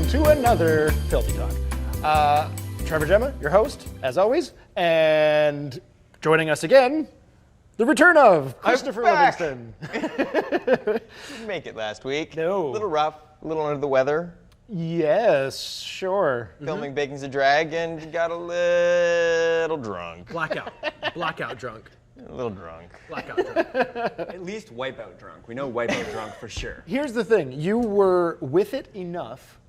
to another Filthy Talk. Trevor, Gemma, your host, as always, and joining us again, the return of Christopher Livingston. Didn't make it last week. No. A little rough, a little under the weather. Yes, sure. Filming Bacon's a Drag and got a little drunk. Blackout drunk. A little drunk. Blackout drunk. At least wipeout drunk. We know wipeout drunk for sure. Here's the thing. You were with it enough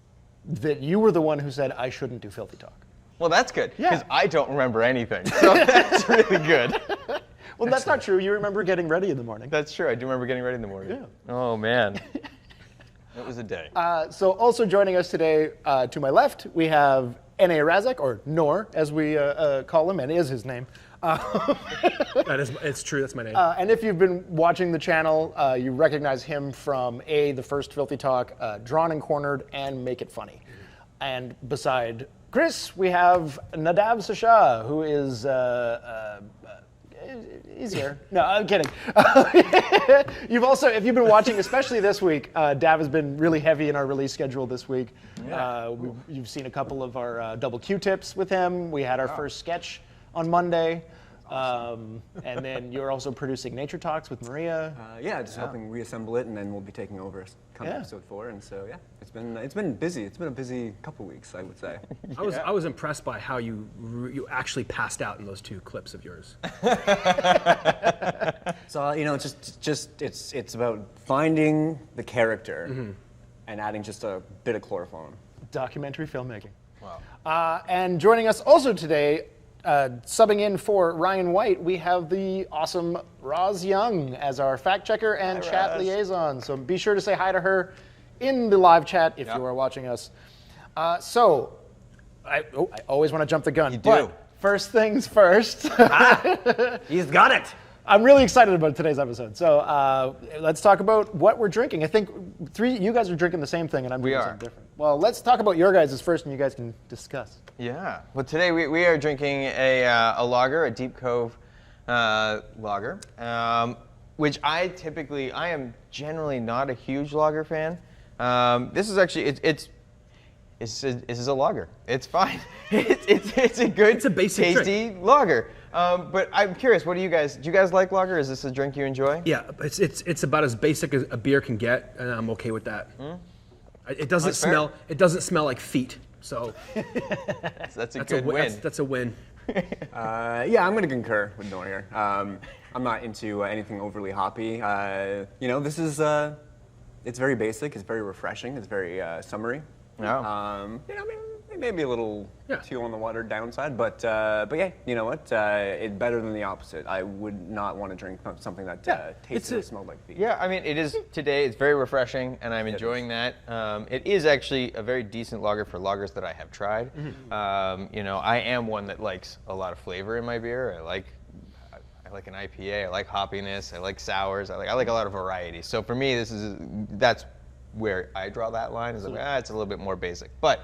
that you were the one who said, I shouldn't do Filthy Talk. Well, that's good, Yeah. because I don't remember anything, so that's really good. Well, that's not true. You remember getting ready in the morning. That's true, I do remember getting ready in the morning. Yeah. Oh, man. It was a day. So also joining us today, to my left, we have N.A. Razzak, or Nor, as we call him, and is his name. It's true, that's my name. And if you've been watching the channel, you recognize him from the first Filthy Talk, Drawn and Cornered, and Make It Funny. And beside Chris, we have Nadav-Sacha, who is, he's here. No, I'm kidding. You've also, if you've been watching, especially this week, Dav has been really heavy in our release schedule this week. Yeah. You've seen a couple of our double Q-tips with him. We had our first sketch on Monday. And then you're also producing Nature Talks with Maria. Just helping reassemble it, and then we'll be taking over come episode 4. And so it's been busy. It's been a busy couple weeks, I would say. I was impressed by how you actually passed out in those 2 clips of yours. So it's about finding the character and adding just a bit of chloroform. Documentary filmmaking. Wow. And joining us also today, subbing in for Ryan Whyte, we have the awesome Roz Young as our fact checker and Hi, chat Roz. liaison. So be sure to say hi to her in the live chat if you are watching us. I always want to jump the gun. You but do. First things first. He's got it. I'm really excited about today's episode. So let's talk about what we're drinking. I think you guys are drinking the same thing, and I'm doing something different. Well, let's talk about your guys' first, and you guys can discuss. Yeah. Well, today we are drinking a lager, a Deep Cove lager, which I am generally not a huge lager fan. This is actually this is a lager. It's fine. It's a good, It's a basic tasty lager. But I'm curious, do you guys like lager? Is this a drink you enjoy? Yeah, it's about as basic as a beer can get, and I'm okay with that. It doesn't That's fair. smell. It doesn't smell like feet, so That's a good win. That's a win. I'm going to concur with Nor here. I'm not into anything overly hoppy. This is it's very basic. It's very refreshing. It's very summery. Yeah. Maybe a little too on the watered down side, but yeah, you know what? It's better than the opposite. I would not want to drink something that tasted or smelled like feet. Yeah, I mean, it is today. It's very refreshing, and I'm enjoying that. It is actually a very decent lager for lagers that I have tried. I am one that likes a lot of flavor in my beer. I like an IPA. I like hoppiness. I like sours. I like a lot of variety. So for me, that's where I draw that line. Is it's a little bit more basic, but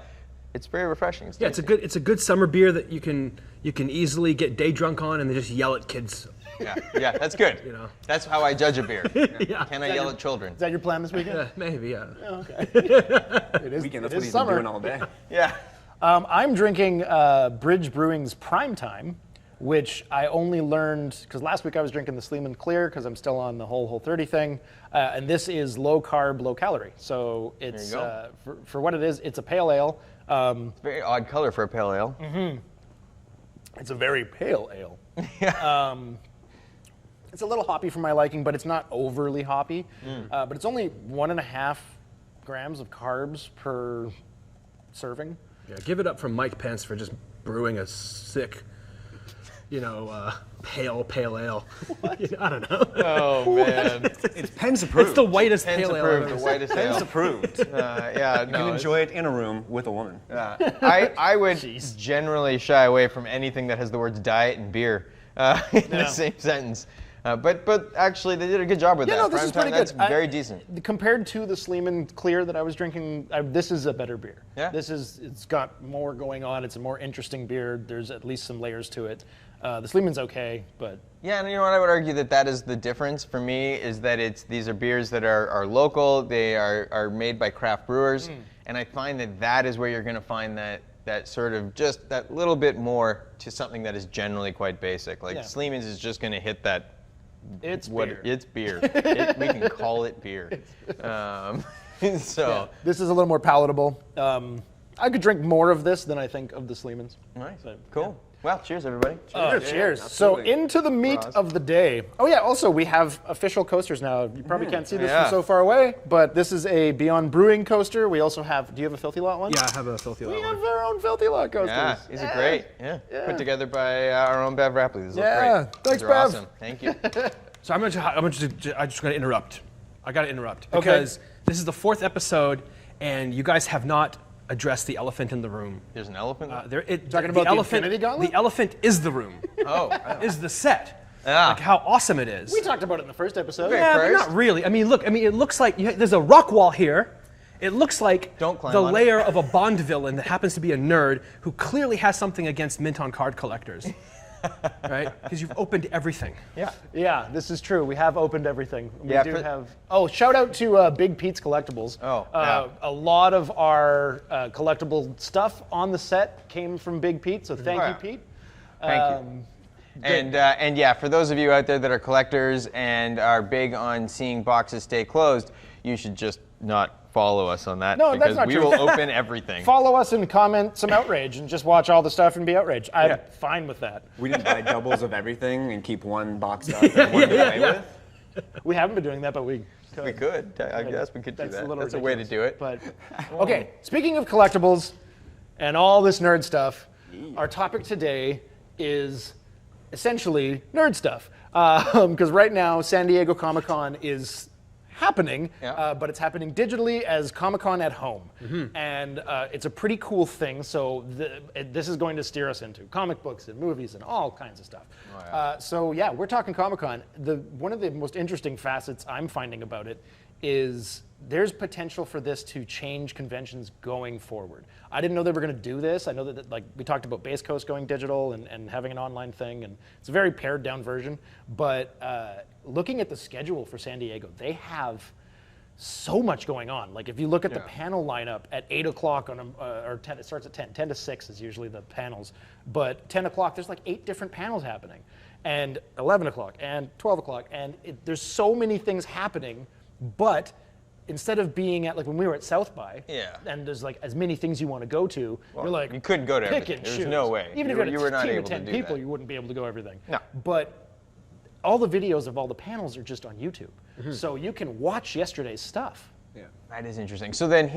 it's very refreshing. It's a good summer beer that you can easily get day drunk on and then just yell at kids. Yeah, that's good. That's how I judge a beer. Yeah. Can I yell at children? Is that your plan this weekend? Maybe, yeah. Oh, okay. It is. Weekend, It that's what is he's summer. been doing all day. Yeah. I'm drinking Bridge Brewing's Primetime, which I only learned because last week I was drinking the Sleeman Clear because I'm still on the Whole 30 thing, and this is low carb, low calorie. So it's for what it is, it's a pale ale. Very odd color for a pale ale. It's a very pale ale. It's a little hoppy for my liking, but it's not overly hoppy. But it's only 1.5 grams of carbs per serving. Yeah, give it up for Mike Pence for just brewing a sick, pale ale. I don't know. Oh man. It's Penn's approved. It's the whitest Pence pale ale I've approved. ever The seen. whitest ale. Penn's approved. You Yeah. can enjoy it in a room with a woman. I would generally shy away from anything that has the words diet and beer in the same sentence. But actually, they did a good job with that. No, this is pretty good. That's very decent. Compared to the Sleeman Clear that I was drinking, this is a better beer. Yeah. It's got more going on. It's a more interesting beer. There's at least some layers to it. The Sleeman's okay, but Yeah, and you know what? I would argue that is the difference for me, is that these are beers that are local. They are made by craft brewers, and I find that is where you're going to find that sort of just that little bit more to something that is generally quite basic. Like Sleeman's is just going to hit that. it's beer. It's beer. We can call it beer. So This is a little more palatable. I could drink more of this than I think of the Sleeman's. nice, So, cool. Well, cheers, everybody. Cheers. absolutely. So into the meat of the day. Oh yeah, also we have official coasters now. You probably can't see this Yeah. from so far away, but this is a Beyond Brewing coaster. We also have, do you have a Filthy Lot one? Yeah, I have a filthy We lot. have our own Filthy Lot coasters. Yeah, these are great. Yeah. Put together by our own Bev Rapley. These look Yeah, great. thanks, These are Bev. awesome. Thank you. So I just got to interrupt. I got to interrupt Okay. because this is the 4th episode, and you guys have not addressed the elephant in the room. There's an elephant. Talking about the Infinity Gauntlet? The elephant is the room. Is the set. Yeah. Like how awesome it is. We talked about it in the first episode. Yeah, but first. not really. I mean, look. I mean, it looks like there's a rock wall here. It looks like Don't climb the on it. layer of a Bond villain that happens to be a nerd who clearly has something against mint on card collectors, right? Because you've opened everything. Yeah, this is true. We have opened everything. We Yeah, do for- have. Oh, shout out to Big Pete's Collectibles. Oh, yeah. A lot of our collectible stuff on the set came from Big Pete, so thank Oh, you, yeah. Pete. Thank you. And yeah, for those of you out there that are collectors and are big on seeing boxes stay closed, you should just not follow us on that, No, that's because not we true. will open everything. Follow us and comment some outrage and just watch all the stuff and be outraged. I'm fine with that. We didn't buy doubles of everything and keep one boxed up and one to play with. We haven't been doing that, but we could. We could. I guess we could do That's that. a little That's a way to ridiculous, do it. But okay, speaking of collectibles and all this nerd stuff, our topic today is essentially nerd stuff. Because right now, San Diego Comic-Con is happening, but it's happening digitally as Comic-Con at home. And it's a pretty cool thing, so this is going to steer us into comic books and movies and all kinds of stuff. So yeah, we're talking Comic-Con. One of the most interesting facets I'm finding about it is there's potential for this to change conventions going forward. I didn't know they were going to do this. I know that like we talked about Base Coast going digital and having an online thing, and it's a very pared down version. But looking at the schedule for San Diego, they have so much going on. Like if you look at the panel lineup at 8 o'clock or 10, it starts at 10. 10 to 6 is usually the panels. But 10 o'clock, there's like 8 different panels happening. And 11 o'clock and 12 o'clock. And there's so many things happening, but instead of being at like when we were at South by, and there's like as many things you want to go to, you're like you couldn't go to pick everything. and There's choose. no way. Even You if you were had a not team able of to 10 do people, that. you wouldn't be able to go everything. No. But all the videos of all the panels are just on YouTube, so you can watch yesterday's stuff. That is interesting. So then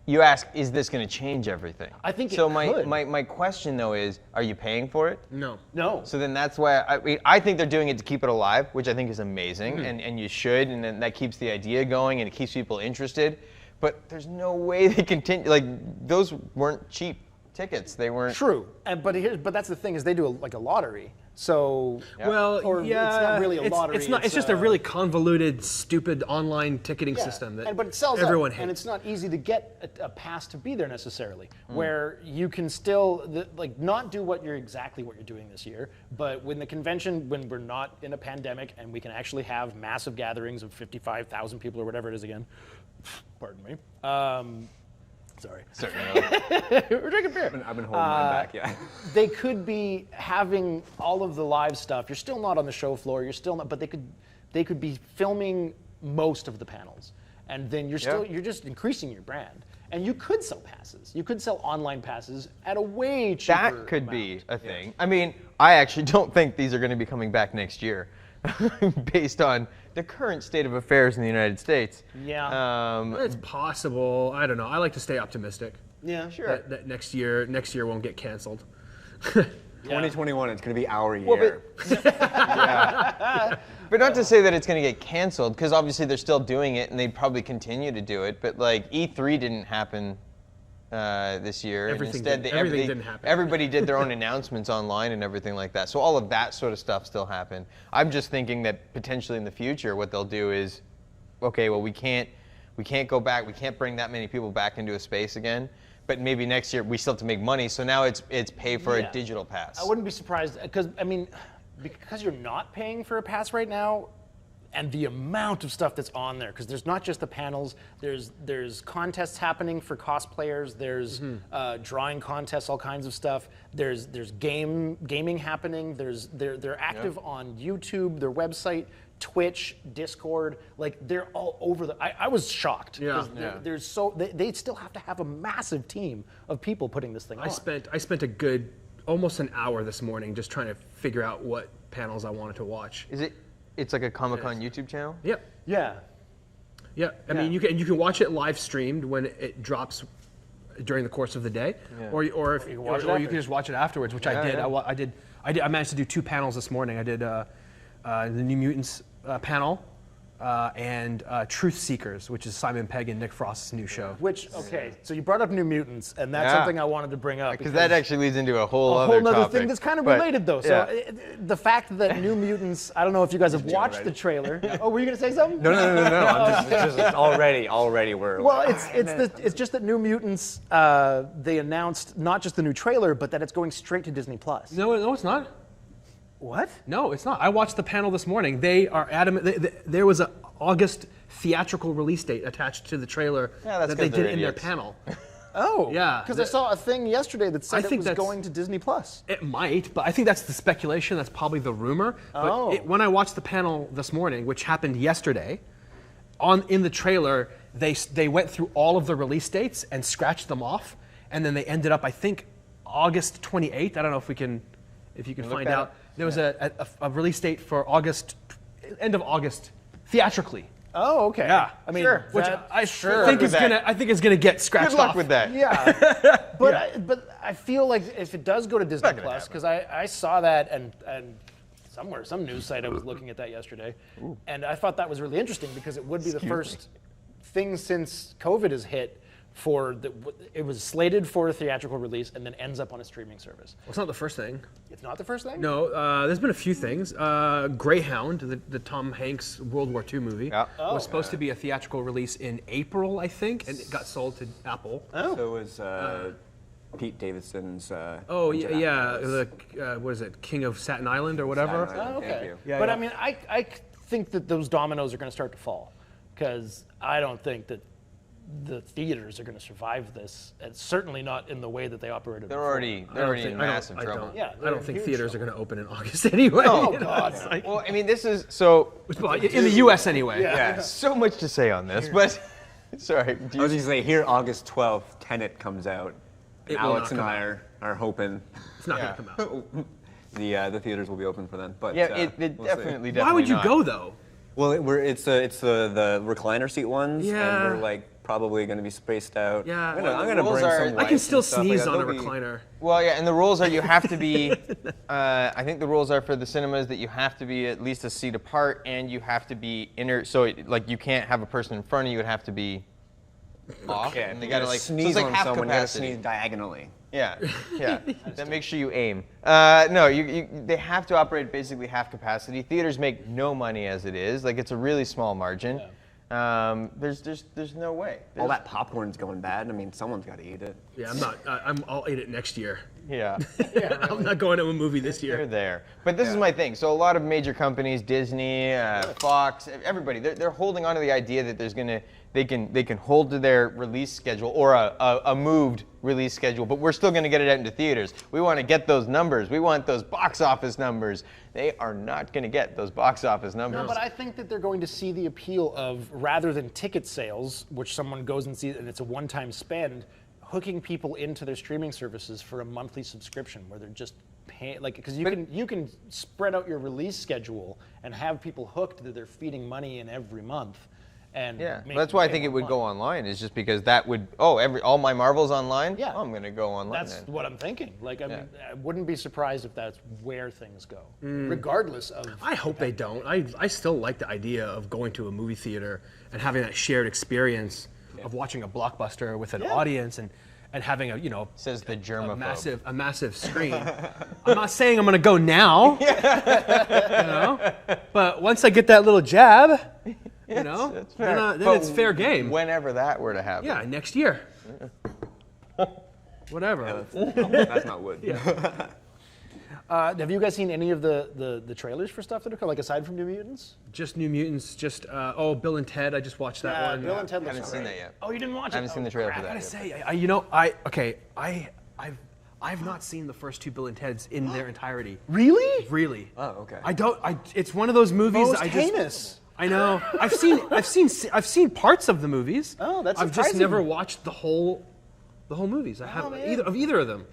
you ask, is this going to change everything? I think it so. could. My question though is, are you paying for it? No. No. So then that's why I think they're doing it to keep it alive, which I think is amazing, and you should, and then that keeps the idea going and it keeps people interested. But there's no way they continue. Like those weren't cheap tickets. They weren't. True, but that's the thing is they do like a lottery. So Well, or yeah, it's not really a lottery. It's not. It's just a really convoluted, stupid online ticketing system that but it sells everyone out, hates. and it's not easy to get a pass to be there necessarily. Where you can still not do exactly what you're doing this year, but when the convention, when we're not in a pandemic and we can actually have massive gatherings of 55,000 people or whatever it is again. Pardon me. Sorry. We're drinking beer. I've been holding mine back, They could be having all of the live stuff. You're still not on the show floor. You're still not, but they could be filming most of the panels, and then you're just increasing your brand. And you could sell passes. You could sell online passes at a way cheaper. That could be a thing. I mean, I actually don't think these are going to be coming back next year, based on the current state of affairs in the United States. Yeah. It's possible. I don't know. I like to stay optimistic. Yeah, Sure. That next year won't get canceled. 2021, it's going to be our year. But not to say that it's going to get canceled, because obviously they're still doing it, and they'd probably continue to do it. But like E3 didn't happen this year. Everything and instead, everything didn't happen. Everybody did their own announcements online and everything like that. So all of that sort of stuff still happened. I'm just thinking that potentially in the future, what they'll do is, okay, well we can't go back. We can't bring that many people back into a space again. But maybe next year we still have to make money. So now it's pay for a digital pass. I wouldn't be surprised because you're not paying for a pass right now. And the amount of stuff that's on there, because there's not just the panels, there's contests happening for cosplayers, there's drawing contests, all kinds of stuff. There's gaming happening. They're active on YouTube, their website, Twitch, Discord. Like they're all over the. I was shocked. There's they still have to have a massive team of people putting this thing on. I spent a good almost an hour this morning just trying to figure out what panels I wanted to watch. It's like a Comic-Con YouTube channel? Yep. Yeah. Yeah. I mean, you can watch it live streamed when it drops during the course of the day, or you can just watch it afterwards, which I did. Yeah. I managed to do 2 panels this morning. I did the New Mutants panel and Truth Seekers, which is Simon Pegg and Nick Frost's new show. So you brought up New Mutants, and that's something I wanted to bring up. Because that actually leads into a whole other topic. thing that's kind of related, though. So the fact that New Mutants, I don't know if you guys have watched the trailer. Oh, were you going to say something? No. I'm just already we're. Well, it's just that New Mutants, they announced not just the new trailer, but that it's going straight to Disney Plus. No, it's not. What? No, it's not. I watched the panel this morning. They are adamant. There was an August theatrical release date attached to the trailer that they did in their panel. Oh, yeah. Because I saw a thing yesterday that said it was going to Disney Plus. It might, but I think that's the speculation. That's probably the rumor. But when I watched the panel this morning, which happened yesterday, in the trailer, they went through all of the release dates and scratched them off, and then they ended up, I think, August 28th. I don't know if you can find out. There was a release date for end of August, theatrically. Oh, okay. Yeah, I mean, which I think is gonna get scratched Good luck off. with that. Yeah, but I feel like if it does go to Disney Plus, because I saw that and some news site I was looking at that yesterday, and I thought that was really interesting because it would be the first thing since COVID has hit. It was slated for a theatrical release and then ends up on a streaming service. Well, it's not the first thing. It's not the first thing? No, there's been a few things. Greyhound, the Tom Hanks World War II movie, was supposed to be a theatrical release in April, I think, and it got sold to Apple. Oh. So it was Pete Davidson's. What is it, King of Staten Island or whatever? Staten Island, Okay. yeah, I mean, I think that those dominoes are going to start to fall because I don't think that the theaters are going to survive this, and certainly not in the way that they operated. They're already in massive trouble. Yeah, I don't think theaters are going to open in August anyway. Oh God! Well, I mean, this is so in the U.S. anyway. Yeah, so much to say on this, but sorry. I was going to say here, August 12th, Tenet comes out. And Alex and I are hoping It's not going to come out. the theaters will be open for then. But it we'll definitely. Why would you not. go though? Well, it's the recliner seat ones, Yeah. and we're like probably going to be spaced out. Yeah. I'm Well, going to bring some I can lights still and stuff sneeze like on a that. They'll be- recliner. Well, yeah, and the rules are you have to be. I think the rules are for the cinemas that you have to be at least a seat apart, and you have to be inner. So you can't have a person in front of you. It have to be off, Yeah, and they you got to gotta so sneeze it's like on half someone. You got to capacity. sneeze diagonally. Yeah. Then make sure you aim. No, they have to operate basically half capacity. Theaters make no money as it is. Like it's a really small margin. There's no way. All that popcorn's going bad. I mean, someone's got to eat it. Yeah, I'll eat it next year. Yeah. I'm not going to a movie this They're year. there. But this is my thing. So a lot of major companies, Disney, Fox, everybody, they're holding on to the idea that they can hold to their release schedule or a moved release schedule, but we're still going to get it out into theaters. We want to get those numbers. We want those box office numbers. They are not going to get those box office numbers. No, but I think that they're going to see the appeal of, rather than ticket sales, which someone goes and sees and it's a one-time spend, hooking people into their streaming services for a monthly subscription where they're just paying, because you can spread out your release schedule and have people hooked that they're feeding money in every month. And that's why I think it would go online. Is just because that would all my Marvel's online. Yeah, I'm going to go online. That's what I'm thinking. I wouldn't be surprised if that's where things go, regardless of. I hope they don't. I still like the idea of going to a movie theater and having that shared experience of watching a blockbuster with an audience, and and having a Says the germaphobe. a massive screen. I'm not saying I'm gonna go now, but once I get that little jab, then it's fair game. Whenever that were to happen. Yeah, next year. Whatever. That's not wood. Have you guys seen any of the trailers for stuff that are coming, like aside from New Mutants? Just New Mutants. Just Bill and Ted. I just watched that one. Bill and Ted I looks haven't seen great. that yet. Oh, you didn't watch it? I haven't seen the trailer for that I gotta yet. say, I've not seen the first two Bill and Teds in their entirety. Really? Really. Oh, okay. It's one of those movies. Most heinous. I know. I've seen parts of the movies. Oh, that's I've just surprising. never watched the whole movies. I haven't either of them.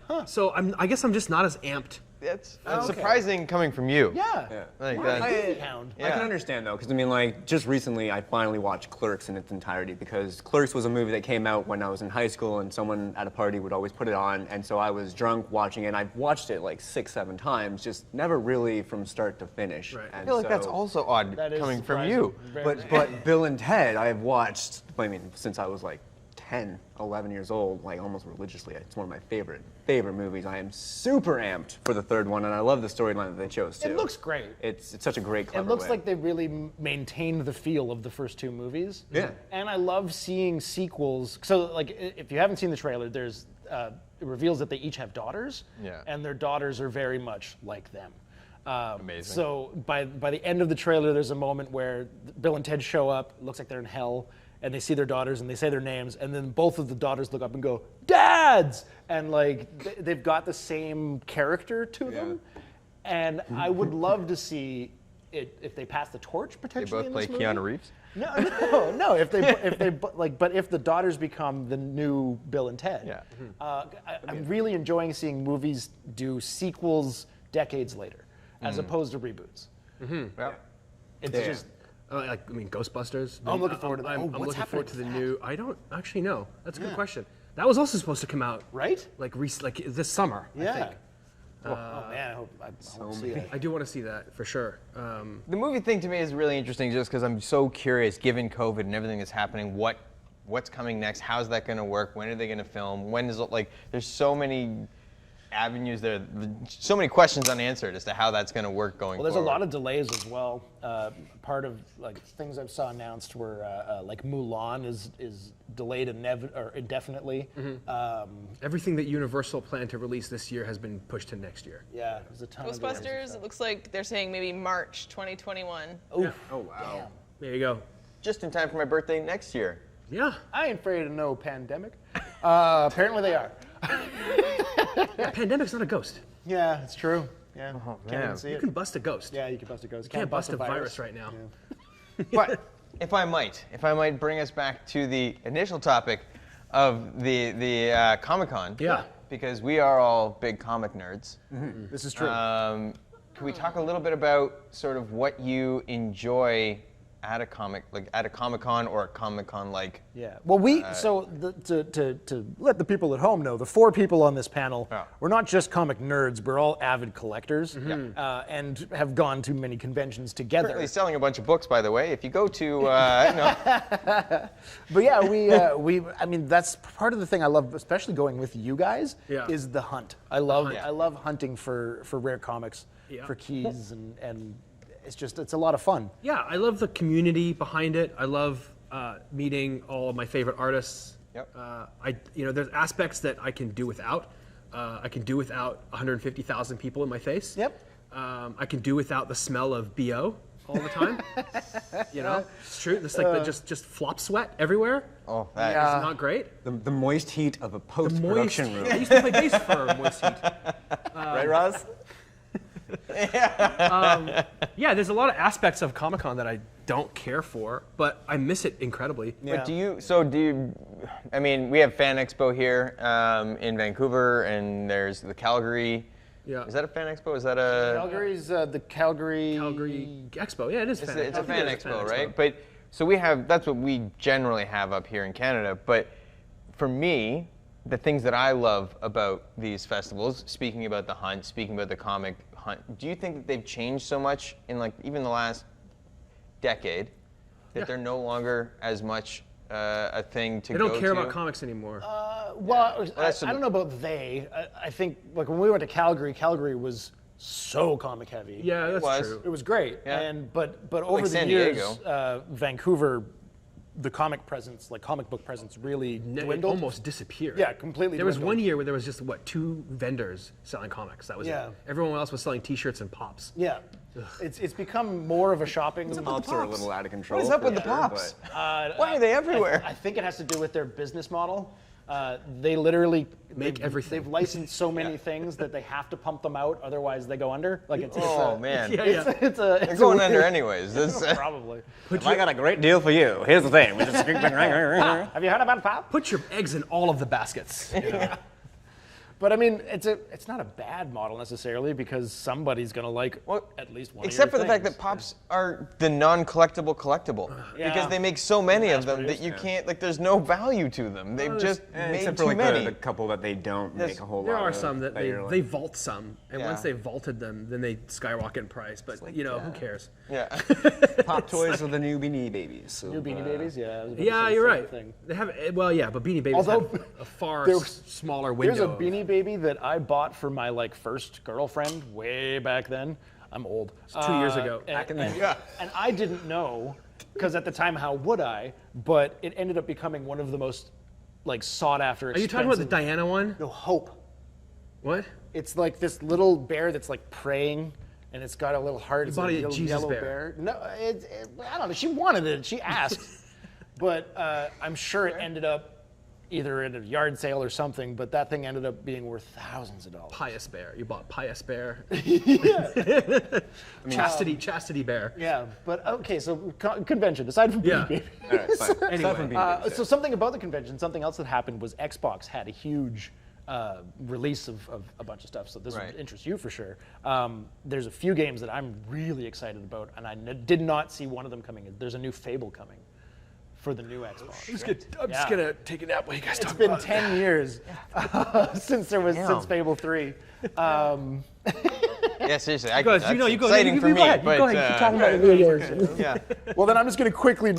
Huh. So I guess I'm just not as amped. It's surprising coming from you. Yeah. Like Wow, that. Disney Hound. I can understand though, because I mean, like, just recently I finally watched Clerks in its entirety because Clerks was a movie that came out when I was in high school, and someone at a party would always put it on, and so I was drunk watching it. And I've watched it like 6-7 times, just never really from start to finish. Right. I feel like that's also odd That is coming from surprising. you. But Bill and Ted, I have watched. I mean, since I was like 10, 11 years old, like almost religiously. It's one of my favorite movies. I am super amped for the third one, and I love the storyline that they chose too. It looks great. It's such a great, clever It looks way. like they really maintained the feel of the first two movies. Yeah. And I love seeing sequels. So, like, if you haven't seen the trailer, there's it reveals that they each have daughters. Yeah. And their daughters are very much like them. Amazing. So by the end of the trailer, there's a moment where Bill and Ted show up. It looks like they're in hell. And they see their daughters and they say their names, and then both of the daughters look up and go, "Dads!" And like they've got the same character to them. And I would love to see it if they pass the torch They potentially. both play in this movie. Keanu Reeves. No. If they but if the daughters become the new Bill and Ted. Yeah. I'm really enjoying seeing movies do sequels decades later, as opposed to reboots. Yeah. It's Yeah. just. Ghostbusters. I'm looking forward to that. I'm What's looking forward happening to to the that? new. I don't actually know. That's a good question. That was also supposed to come out Right? like this summer. I Yeah. think. Oh man, I hope I want to see that. I do want to see that for sure. The movie thing to me is really interesting just because I'm so curious, given COVID and everything that's happening, what's coming next? How's that going to work? When are they going to film? When is it, like, there's so many avenues there, so many questions unanswered as to how that's going to work going Well, there's forward. a lot of delays as well. Part of like things I saw announced were like Mulan is delayed indefinitely. Everything that Universal planned to release this year has been pushed to next year. Yeah, there's a ton of delays and Ghostbusters, stuff. it looks like they're saying maybe March 2021. Oof. Oh wow. There you go. Just in time for my birthday next year. Yeah. I ain't afraid of no pandemic. Apparently they are. Pandemic's not a ghost. Yeah, it's true. Yeah, can't man. even see You it. can bust a ghost. Yeah, you can bust a ghost. You can't bust a virus right now. But if I might bring us back to the initial topic of the Comic-Con. Yeah. Because we are all big comic nerds. This is true. Can we talk a little bit about sort of what you enjoy at a Comic-Con or a Comic-Con like? Yeah. Well, to let the people at home know, the four people on this panel, we're not just comic nerds. We're all avid collectors, and have gone to many conventions together. Currently selling a bunch of books, by the way. If you go to, But yeah, I mean, that's part of the thing I love, especially going with you guys, Yeah. is the hunt. I love hunting for rare comics, Yeah. for keys, and it's a lot of fun. Yeah, I love the community behind it. I love meeting all of my favorite artists. Yep. There's aspects that I can do without. I can do without 150,000 people in my face. Yep. I can do without the smell of BO all the time. It's true. It's like just flop sweat everywhere. oh, that Yeah. It's not great. The moist heat of a post-production room. I used to play bass for Moist Heat. Right, Roz? Yeah, there's a lot of aspects of Comic-Con that I don't care for, but I miss it incredibly. But I mean, we have Fan Expo here in Vancouver, and there's the Calgary. Yeah. Is that a Fan Expo? Is that a? Calgary's the Calgary. Calgary Expo. Yeah, it is. It's, Fan it's a Expo. Fan It's a Expo, right? But so that's what we generally have up here in Canada. But for me, the things that I love about these festivals, speaking about the hunt, speaking about the comic hunt, do you think that they've changed so much in like even the last decade that they're no longer as much a thing to They go don't care to? about comics anymore. Well, I some- don't know about they. I think like when we went to Calgary, Calgary was so comic heavy. Yeah, that's was. true. It was great. Yeah. And but over the San years, Diego. Vancouver, the comic presence, like comic book presence, really It dwindled. almost disappeared. Yeah, completely There was dwindled. one year where there was just, 2 vendors selling comics. That was Yeah. it. Everyone else was selling T-shirts and pops. Yeah, it's become more of a shopping. Pops are a little out of control. What is up for with the sure, pops? but- Why are they everywhere? I think it has to do with their business model. They literally Make they've- everything. They've licensed so many things that they have to pump them out, otherwise they go under. Like it's Oh a, man, Yeah, it's, yeah. it's a they're it's going a under weird- anyways. This, Probably. I got a great deal for you. Here's the thing. We just Have you heard about pop? Put your eggs in all of the baskets. But I mean, it's not a bad model necessarily because somebody's gonna like at least one. except of for your the fact things. that pops are the non-collectible collectible Yeah. because they make so many of them that Mass-produced, you can't like. There's no value to them. They've just made except for too like many. the couple that they don't Yes, make a whole There lot are of, some that you're like- they vault some, and Yeah. once they vaulted them, then they skyrocket in price. But who cares? Yeah. Pop toys are the new Beanie Babies. So, New Beanie Babies, yeah. I was about to Yeah, say you're the same right. thing. They have but Beanie Babies Although, have a far there was- smaller There's window. a Beanie Baby that I bought for my first girlfriend way back then. I'm old. It's 2 years ago. And I didn't know, because at the time, how would I? But it ended up becoming one of the most sought after. Are you talking about the Diana one? No, Hope. What? It's like this little bear that's praying, and it's got a little heart. It's bought a a little Jesus yellow bear. No, I don't know. She wanted it. She asked, but I'm sure it ended up either at a yard sale or something. But that thing ended up being worth thousands of dollars. Pious Bear. You bought Pious Bear. Yeah. Chastity Bear. Yeah, but okay. So convention aside from Yeah. Beanie Baby. All right, fine. Anyway, Aside from Beanie Babies, So something about the convention, something else that happened was Xbox had a huge release of a bunch of stuff. So this Right. would interest you for sure. There's a few games that I'm really excited about, and I did not see one of them coming. There's a new Fable coming for the new Xbox. I'm just gonna take a nap while you guys It's talk been about it. 10 years since Fable 3. Yeah, seriously. Guys, That's you go exciting ahead. for me. Go ahead. But, Go ahead. Keep talking about the video games. yeah. Well, then I'm just going to quickly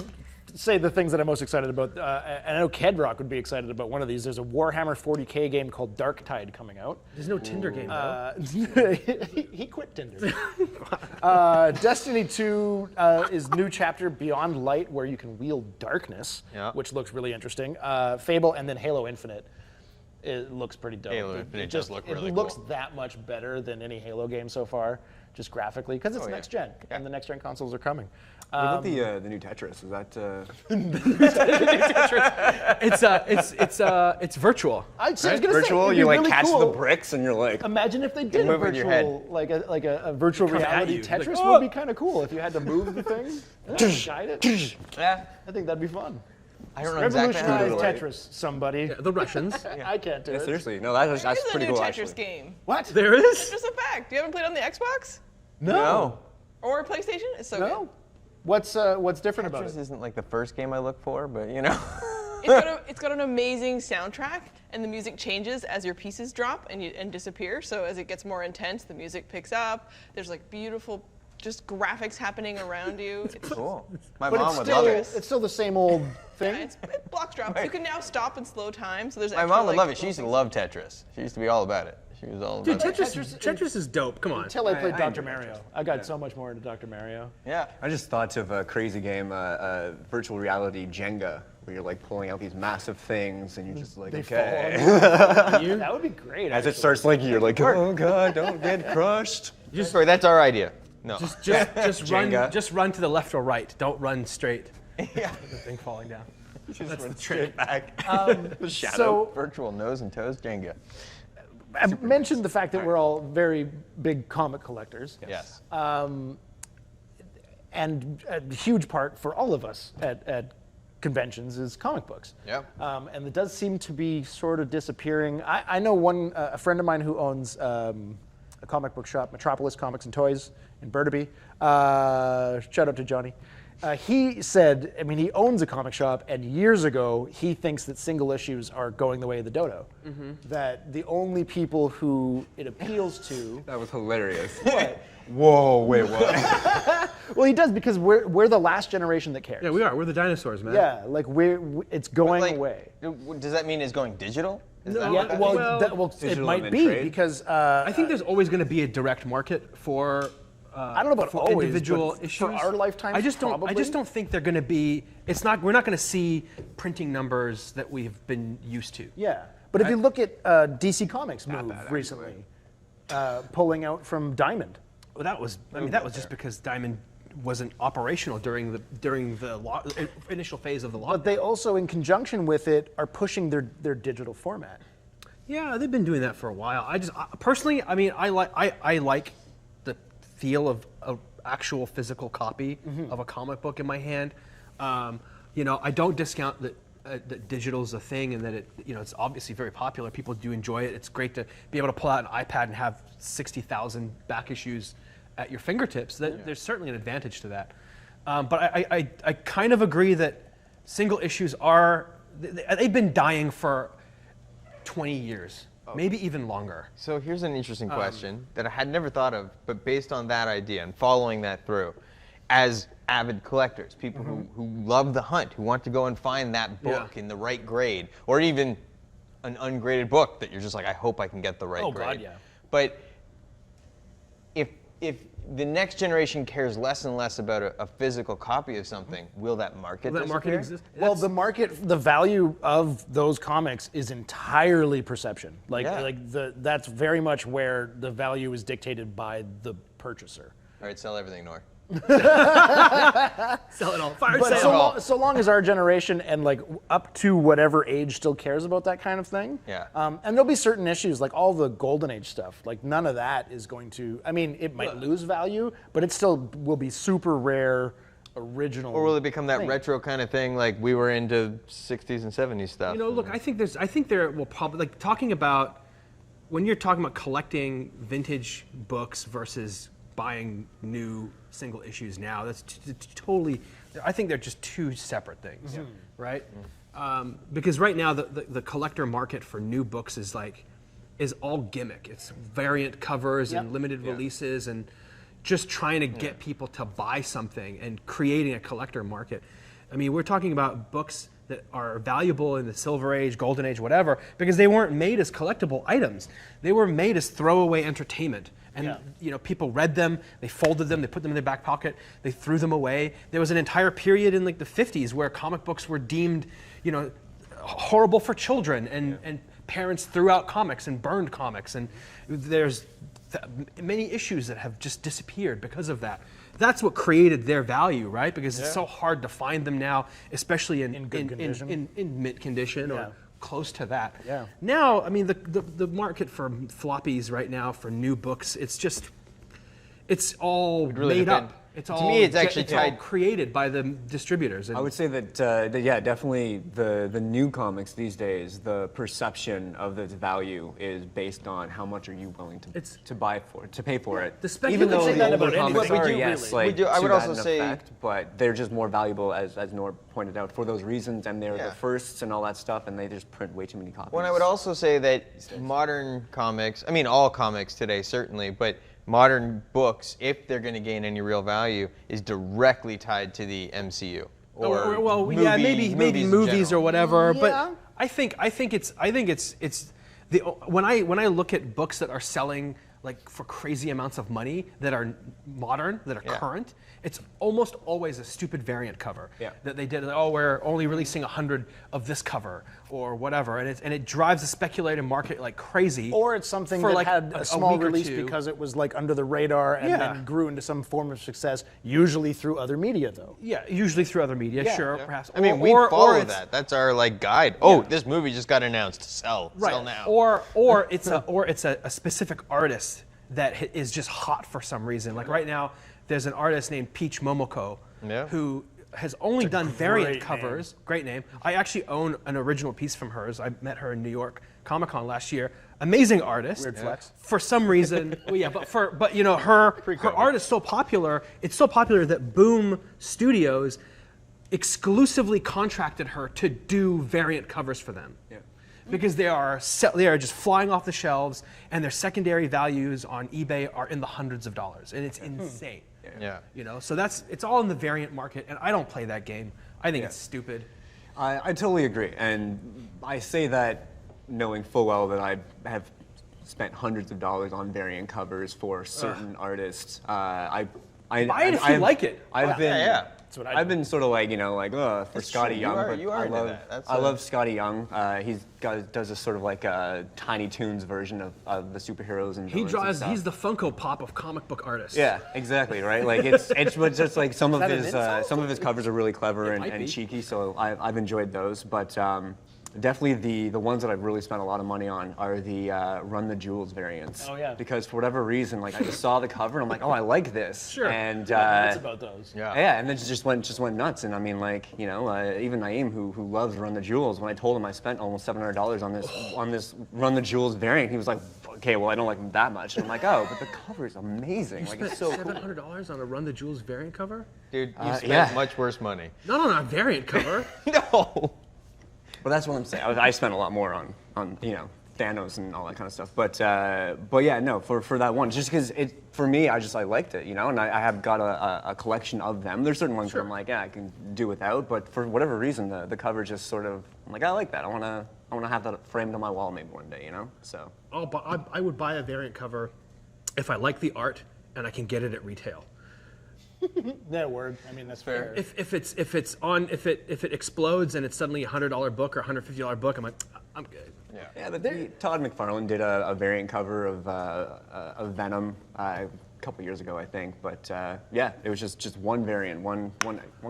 say the things that I'm most excited about. And I know Kedrock would be excited about one of these. There's a Warhammer 40K game called Dark Tide coming out. There's no Tinder game though. He quit Tinder. Destiny 2 is new chapter Beyond Light, where you can wield darkness, Yeah. which looks really interesting. Fable, and then Halo Infinite. It looks pretty dope. Halo Infinite does look really It looks cool. that much better than any Halo game so far, just graphically, because it's Oh, yeah. next gen, Yeah. and the next gen consoles are coming. what about the new Tetris? Is that It's virtual. I was gonna virtual? say, it'd You be really catch cool. the bricks and you're like, Imagine if they did a move with your head. virtual, like a virtual Come at reality you. Tetris Like, would be kind of cool if you had to move the thing, guide it. Yeah. I think that'd be fun. I don't know exactly how Revolutionize to do it. Tetris, somebody. The Russians. I can't do yeah, it. seriously, no, that's There's a pretty new cool Tetris actually. game. What? There is. Just a fact. You haven't played on the Xbox No. or PlayStation? It's so No. What's different about Tetris it? isn't like the first game I look for, but you know. good. It's got an amazing soundtrack, and the music changes as your pieces drop and disappear. So as it gets more intense, the music picks up. There's beautiful, just graphics happening around you. It's, Cool. My But mom it's would still, love it. it's still the same old thing. it's blocks drop. You can now stop and slow time. So there's My extra, mom would love it. She little used to things. love Tetris. She used to be all about it. She was all Dude, about it. Tetris is dope. Come on. Until I played I Dr. enjoy Mario. I got so much more into Dr. Mario. Yeah. I just thought of a crazy game, virtual reality Jenga, where you're pulling out these massive things and you're just like, They okay. fall on you. That would be great. As it actually. starts you're like, oh god, don't get crushed. Sorry, that's our idea. No. Just run to the left or right. Don't run straight. yeah. The thing falling down. That's the trick back. The shadow. So Virtual nose and toes Jenga. I mentioned the fact that we're all very big comic collectors. Yes. And a huge part for all of us at conventions is comic books. Yep. And it does seem to be sort of disappearing. I know a friend of mine who owns a comic book shop, Metropolis Comics and Toys in Burnaby. Shout out to Johnny. He said, he owns a comic shop, and years ago, he thinks that single issues are going the way of the dodo. That the only people who it appeals to. That was hilarious. What? Whoa, wait, what? Well, he does because we're the last generation that cares. Yeah, we are. We're the dinosaurs, man. Yeah, like it's going away. Does that mean it's going digital? Is that Yeah, it might be trade? because I think there's always going to be a direct market for. I don't know about for always, individual but issues. for our lifetime. I just don't think they're going to be. It's not. We're not going to see printing numbers that we've been used to. Yeah, but if you look at DC Comics move bad, recently, pulling out from Diamond. Well, that was. I mean, that was just because Diamond wasn't operational during the initial phase of the lockdown. But they also, in conjunction with it, are pushing their digital format. Yeah, they've been doing that for a while. Personally, I mean, I like the feel of an actual physical copy of a comic book in my hand. You know, I don't discount that digital's a thing and that it's obviously very popular. People do enjoy it. It's great to be able to pull out an iPad and have 60,000 back issues at your fingertips. There's certainly an advantage to that. But I kind of agree that single issues they've been dying for 20 years, maybe even longer. So here's an interesting question that I had never thought of, but based on that idea and following that through, as avid collectors, people who love the hunt, who want to go and find that book in the right grade, or even an ungraded book that you're just like, I hope I can get the right grade. God, yeah. But if the next generation cares less and less about a physical copy of something, will that market disappear? Well, the value of those comics is entirely perception. That's very much where the value is dictated by the purchaser. All right, sell everything, Nor. Sell it all. Fire But sale. so long as our generation and like up to whatever age still cares about that kind of thing. Yeah. And there'll be certain issues like all the Golden Age stuff. Like none of that is going to. I mean, it might lose value, but it still will be super rare, original. Or will it become that retro kind of thing like we were into 60s and 70s stuff? You know, look, I think there will probably, like, talking about, when you're talking about collecting vintage books versus buying new single issues now, that's totally, I think they're just two separate things, right? Because right now the collector market for new books is all gimmick. It's variant covers and limited releases and just trying to get people to buy something and creating a collector market. I mean, we're talking about books that are valuable in the Silver Age, Golden Age, whatever, because they weren't made as collectible items. They were made as throwaway entertainment. And people read them, they folded them, they put them in their back pocket, they threw them away. There was an entire period in like the 50s where comic books were deemed, horrible for children, and parents threw out comics and burned comics, and there's many issues that have just disappeared because of that. That's what created their value, right? Because it's so hard to find them now, especially in mint condition or close to that. Yeah. Now, I mean, the market for floppies right now for new books, it's all made up. It's to me, it's actually all created by the distributors. And I would say that, definitely the new comics these days, the perception of its value is based on how much are you willing to pay for it. The speculation Even though the older about comics anything. are, We do, yes, really. like, We do. I would to also that say- effect, but they're just more valuable, as Nor pointed out, for those reasons, and they're the firsts and all that stuff, and they just print way too many copies. Well, I would also say that modern comics, I mean all comics today certainly, but modern books, if they're going to gain any real value, is directly tied to the MCU. Maybe movies or whatever. Yeah. But I think it's when I look at books that are selling like for crazy amounts of money that are modern, that are current, it's almost always a stupid variant cover that they did. Oh, we're only releasing 100 of this cover or whatever, and it drives the speculative market like crazy. Or it's something for that like had a small week or release two. because it was like under the radar and then grew into some form of success, usually through other media though. Yeah, usually through other media, sure, perhaps. I mean, we follow that. That's our like guide. Oh, this movie just got announced. Sell now. Or it's a specific artist that is just hot for some reason. Like right now, there's an artist named Peach Momoko who has only done variant covers. Great name. I actually own an original piece from hers. I met her in New York Comic Con last year. Amazing artist. Weird flex. For some reason, her art is so popular. It's so popular that Boom Studios exclusively contracted her to do variant covers for them. Yeah. Because they are just flying off the shelves, and their secondary values on eBay are in the hundreds of dollars, and it's insane. Yeah. You know, so it's all in the variant market, and I don't play that game. I think it's stupid. I totally agree, and I say that knowing full well that I have spent hundreds of dollars on variant covers for certain artists. Buy it if you like it. I've been, That's what I've been sort of like, for That's Scotty true. Young. You are I into love, that. That's I love Scotty Young. Does a sort of like a Tiny Toons version of the superheroes and villains and stuff. He's the Funko Pop of comic book artists. Yeah, exactly, right? Like it's just like some of that an his insult? covers are really clever might be. and cheeky, so I've enjoyed those. But definitely the ones that I've really spent a lot of money on are the Run the Jewels variants. Oh, yeah. Because for whatever reason, like I just saw the cover and I'm like, oh, I like this. Sure. And It's about those. yeah, and then it just went nuts. And I mean, like, even Naeem, who loves Run the Jewels, when I told him I spent almost $700 on this Run the Jewels variant, he was like, okay, well, I don't like them that much. And I'm like, oh, but the cover is amazing. Like, it's so cool. $700 on a Run the Jewels variant cover? Dude, you spent much worse money. Not on a variant cover. No. But that's what I'm saying. I spent a lot more on Thanos and all that kind of stuff. But yeah, no, for that one, just because for me, I liked it, and I have got a collection of them. There's certain ones that I'm like, yeah, I can do without. But for whatever reason, the cover just sort of, I'm like, I like that. I wanna have that framed on my wall maybe one day, So. Oh, but I would buy a variant cover if I like the art and I can get it at retail. That word. I mean, that's fair. If it explodes and it's suddenly a $100 book or a $150 book, I'm like, I'm good. Yeah, but Todd McFarlane did a variant cover of Venom a couple years ago, I think. But yeah, it was just one variant, one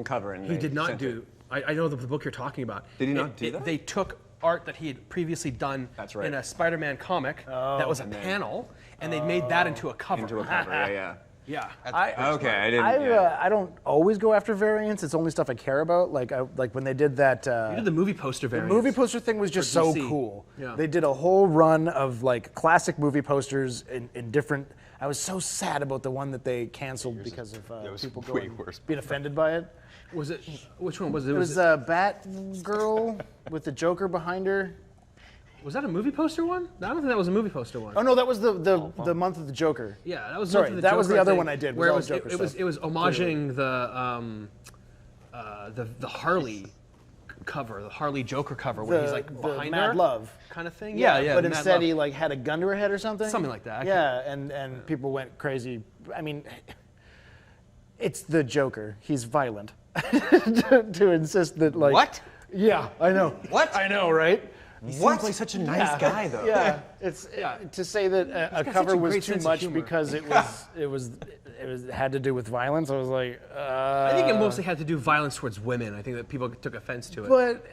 cover, and He did not do. I know the book you're talking about. Did he not do that? They took art that he had previously done That's right. in a Spider-Man comic that was a panel, and they made that into a cover. Into a cover, yeah. Yeah. Okay, I didn't. I don't always go after variants. It's only stuff I care about. Like when they did that. You did the movie poster The variant. movie poster thing was just so DC. cool. Yeah. They did a whole run of like classic movie posters in different. I was so sad about the one that they canceled because of people way worse. being offended by it. Was it? Which one was it? It was Batgirl with the Joker behind her. Was that a movie poster one? I don't think that was a movie poster one. Oh no, that was the month of the Joker. Yeah, that was Sorry, Month of the that was Joker, the other think, one I did, Where it was was all Joker stuff. it was homaging the Harley cover, the Harley Joker cover, where he's like the behind Mad her, Love. kind of thing. Yeah, But Mad instead Love. he like had a gun to her head or something. Something like that. Yeah, and people went crazy. I mean, it's the Joker. He's violent. to insist that like. What? Yeah, I know. What? I know, right? He seems like such a nice guy, though. Yeah, to say that a got cover such a was great too sense of much humor. because it had to do with violence. I was like, I think it mostly had to do with violence towards women. I think that people took offense to it. But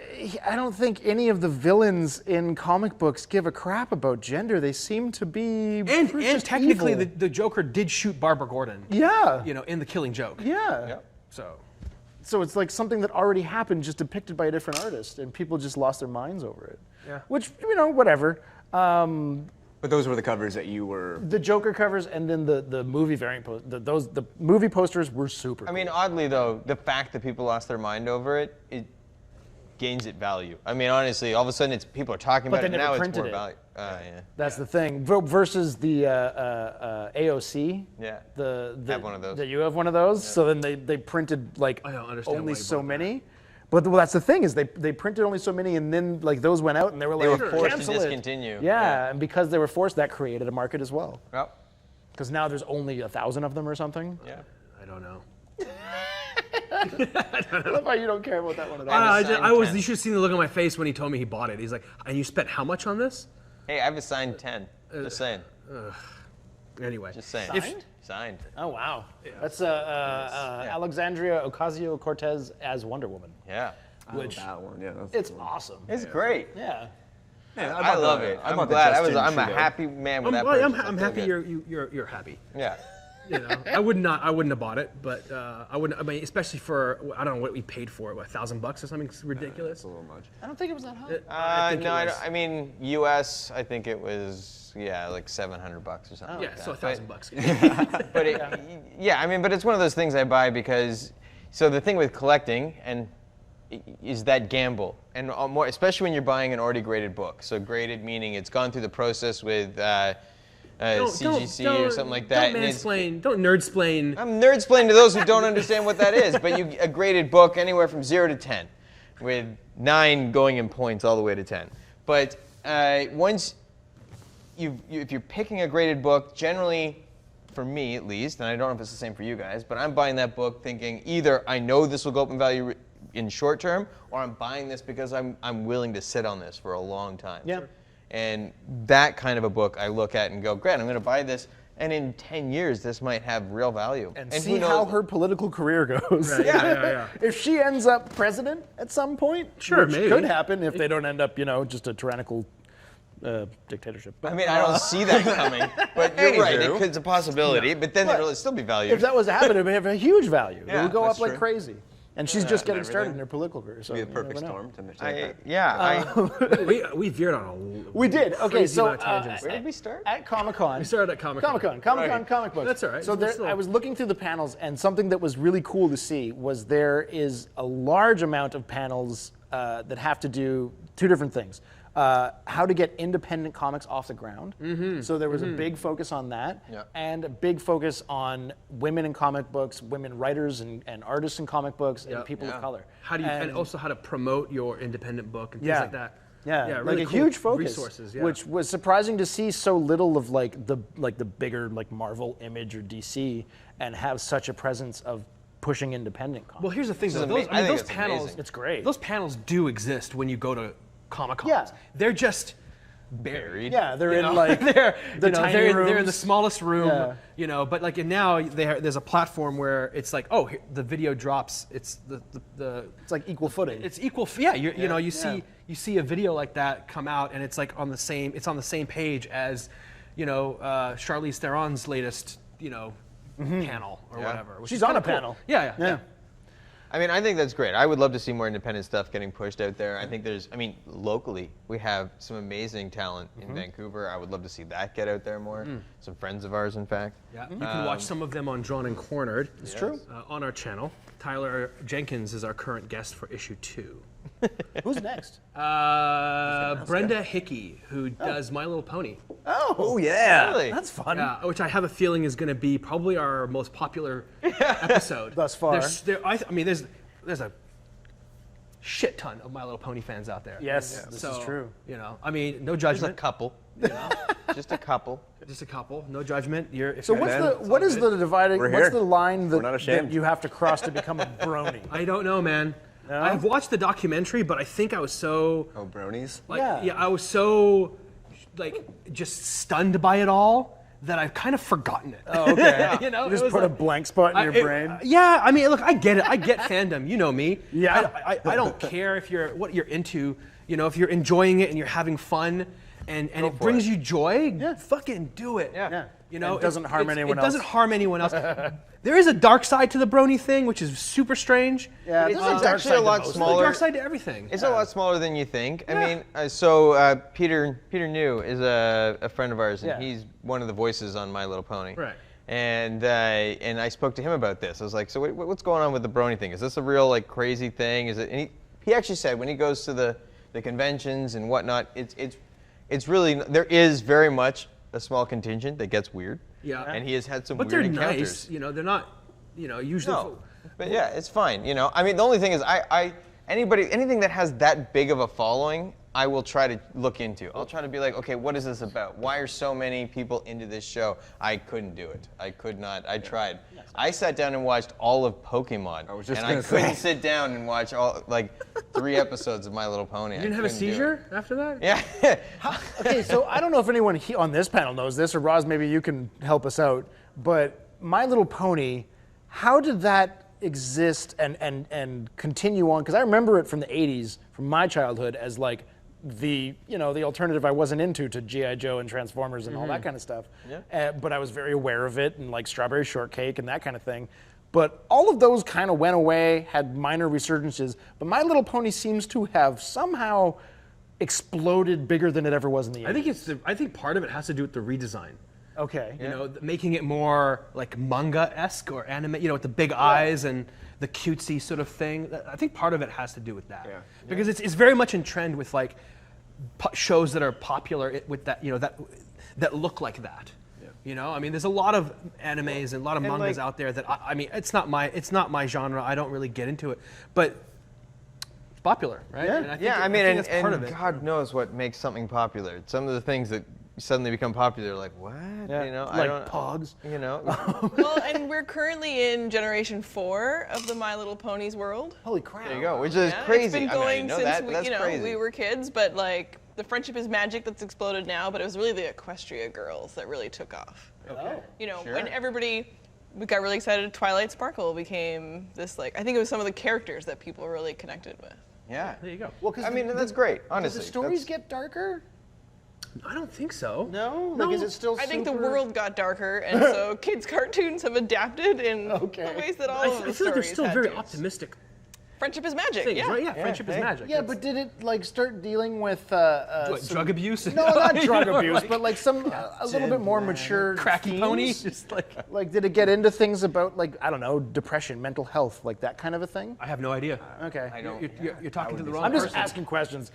I don't think any of the villains in comic books give a crap about gender. They seem to be and just technically, evil. the Joker did shoot Barbara Gordon. Yeah. In The Killing Joke. Yeah. So it's like something that already happened, just depicted by a different artist, and people just lost their minds over it. Yeah. Which whatever. But those were the covers that you were. The Joker covers, and then the movie variant the movie posters were super. I mean, oddly though, the fact that people lost their mind over it gains it value. I mean, honestly, all of a sudden people are talking But about they it never now. It's printed more it. value. Yeah. That's the thing. Versus the AOC. Yeah. The Have one of those. That you have one of those. So then they printed like I don't understand only why you so bought many. But that's the thing is they printed only so many, and then like those went out, and they were like were forced to cancel it. discontinue. Yeah, and because they were forced, that created a market as well. Yep. Because now there's only 1,000 of them or something. Yeah. I don't know. I love how you don't care about that one at all. You should have seen the look on my face when he told me he bought it. He's like, and you spent how much on this? Hey, I have a signed 10. Just saying. Anyway. Just saying. Signed? Signed. Oh wow, that's Alexandria Ocasio-Cortez as Wonder Woman. Yeah. Which That one, yeah. That's it's cool. awesome. It's great. Yeah. Yeah, I love it. I'm glad. I'm a Trudeau. happy man with I'm, that purchase. I'm I feel happy good. you're happy. Yeah. I wouldn't have bought it, but I wouldn't. I mean, especially for I don't know what we paid for it, what, $1,000 or something ridiculous. It's a little much. I don't think it was that high. think it No, was. I mean, U.S. I think it was like $700 or something. Yeah, like so that. $1,000. But I mean, but it's one of those things I buy because. So the thing with collecting is that gamble, and more especially when you're buying an already graded book. So graded meaning it's gone through the process with CGC or something like that. Don't mansplain. Don't nerdsplain. I'm nerdsplaining to those who don't understand what that is. But a graded book anywhere from 0 to 10, with 9 going in points all the way to 10. But once if you're picking a graded book, generally, for me at least, and I don't know if it's the same for you guys, but I'm buying that book thinking either I know this will go up in value in short term, or I'm buying this because I'm willing to sit on this for a long time. Yeah. And that kind of a book I look at and go, great, I'm going to buy this, and in 10 years this might have real value. And see how her political career goes. Right, yeah. If she ends up president at some point, Sure, which maybe. could happen if they don't end up, just a tyrannical dictatorship. I mean, I don't see that coming, but you're right. It's a possibility, but then there'll still be value. If that was to happen, it would have a huge value. It would go that's up like true. crazy. And she's just getting everything. started in her political career. So Be a you perfect never know. storm to understand We veered on a We did. Okay, crazy so amount of tangents. Where did we start? at Comic-Con. We started at Comic-Con. Comic-Con, comic books. That's all right. So It's still- I was looking through the panels, and something that was really cool to see was there is a large amount of panels that have to do 2 different things. How to get independent comics off the ground. So there was a big focus on that, and a big focus on women in comic books, women writers and artists in comic books, and people of color. How do you, and also how to promote your independent book and things like that. Yeah, really like a cool huge focus, resources, which was surprising to see so little of the bigger Marvel, Image, or DC, and have such a presence of pushing independent comics. Well, here's the thing, though. I think Those it's panels, amazing. It's great. Those panels do exist when you go to Comic-Cons. Yeah. They're just buried. Yeah, they're You in know? they're the tiny they're in the rooms. smallest room, Yeah. but and now there's a platform where it's like, oh, here, the video drops. It's the It's like equal footing. it's equal. You see a video like that come out, and it's like on the same page as, Charlize Theron's latest, panel or whatever. Which She's is on kinda a cool. panel. Yeah. I mean, I think that's great. I would love to see more independent stuff getting pushed out there. I think locally, we have some amazing talent in Vancouver. I would love to see that get out there more. Some friends of ours, in fact. Yeah, you can watch some of them on Drawn and Cornered. It's true. On our channel. Tyler Jenkins is our current guest for issue 2. Who's next? Brenda Hickey, who does My Little Pony. Oh, yeah. Really? that's fun. Which I have a feeling is going to be probably our most popular episode Thus far. There's a shit ton of My Little Pony fans out there. Yes, this is true. No There's a judgment. couple. Just a couple. Just a couple. No judgment. So what is the dividing? We're What's here. the line We're not that ashamed. you have to cross to become a brony? I don't know, man. I've watched the documentary, but I think I was so Oh, bronies. I was so just stunned by it all that I've kind of forgotten it. Oh, okay. You know, You just it was put a like- blank spot in your brain. Yeah, I mean, look, I get it. I get fandom. You know me. Yeah. I don't care if what you're into. If you're enjoying it and you're having fun, and it brings you joy, fucking do it. Yeah. You know, And it doesn't harm anyone It doesn't else. harm anyone else. There is a dark side to the brony thing, which is super strange. Yeah, It's there's a dark actually side a to lot most There's a smaller. dark side to everything. It's a lot smaller than you think. I mean, Peter New is a friend of ours, and Yeah. he's one of the voices on My Little Pony. Right. And I spoke to him about this. I was like, so what's going on with the brony thing? Is this a real crazy thing? Is it? And he actually said when he goes to the conventions and whatnot, it's really, there is very much a small contingent that gets weird. Yeah. And he has had some But weird they're encounters. nice. They're not. Usually. No, but yeah, it's fine. I mean, the only thing is, anything that has that big of a following, I will try to look into. I'll try to be like, okay, what is this about? Why are so many people into this show? I couldn't do it. I could not. I tried. I sat down and watched all of Pokemon, and I couldn't sit down and watch all 3 episodes of My Little Pony. You didn't have a seizure after that? Yeah. Okay, so I don't know if anyone on this panel knows this, or Roz, maybe you can help us out. But My Little Pony, how did that exist and continue on? Because I remember it from the '80s, from my childhood, as the alternative I wasn't into to G.I. Joe and Transformers and all that kind of stuff. Yeah. But I was very aware of it, and Strawberry Shortcake and that kind of thing. But all of those kind of went away, had minor resurgences. But My Little Pony seems to have somehow exploded bigger than it ever was in the 80s. I think part of it has to do with the redesign. Okay. Making it more manga-esque or anime, with the big eyes and the cutesy sort of thing. I think part of it has to do with that. Yeah. Because it's very much in trend with shows that are popular with that, that look like that. You know, I mean, there's a lot of animes and a lot of mangas out there that I mean, it's not my genre. I don't really get into it, but it's popular, right? Yeah. And I think I mean, think that's part of it. God knows what makes something popular. Some of the things that suddenly become popular, like what? Yeah. You know, Like I don't. Pogs. You know. Well, and we're currently in generation 4 of the My Little Ponies world. Holy crap. There you go. Which is Yeah, crazy. It's been I mean, I going know since that, but we, that's crazy. we were kids, but like the Friendship is Magic that's exploded now, but it was really the Equestria girls that really took off. Okay. You know, Sure. and we got really excited. Twilight Sparkle became this I think it was some of the characters that people really connected with. Yeah. There you go. Well, 'cause I mean, that's great. Does Honestly, the stories get darker? I don't think so. No? Like, is it still I think the super- world got darker, and so kids' cartoons have adapted in the ways that all I of the feel like they're stories still had very to. optimistic Friendship is Magic, things, yeah. right? Yeah, friendship is magic. Yeah, That's- but did it like start dealing with what, some- drug abuse? No, not drug Or, abuse, like, but like some a little bit more mature cracky themes? pony, just like Like, did it get into things about like I don't know, depression, mental health, like that kind of a thing? I have no idea. Okay. I don't. You're talking to the wrong I'm just person. asking questions.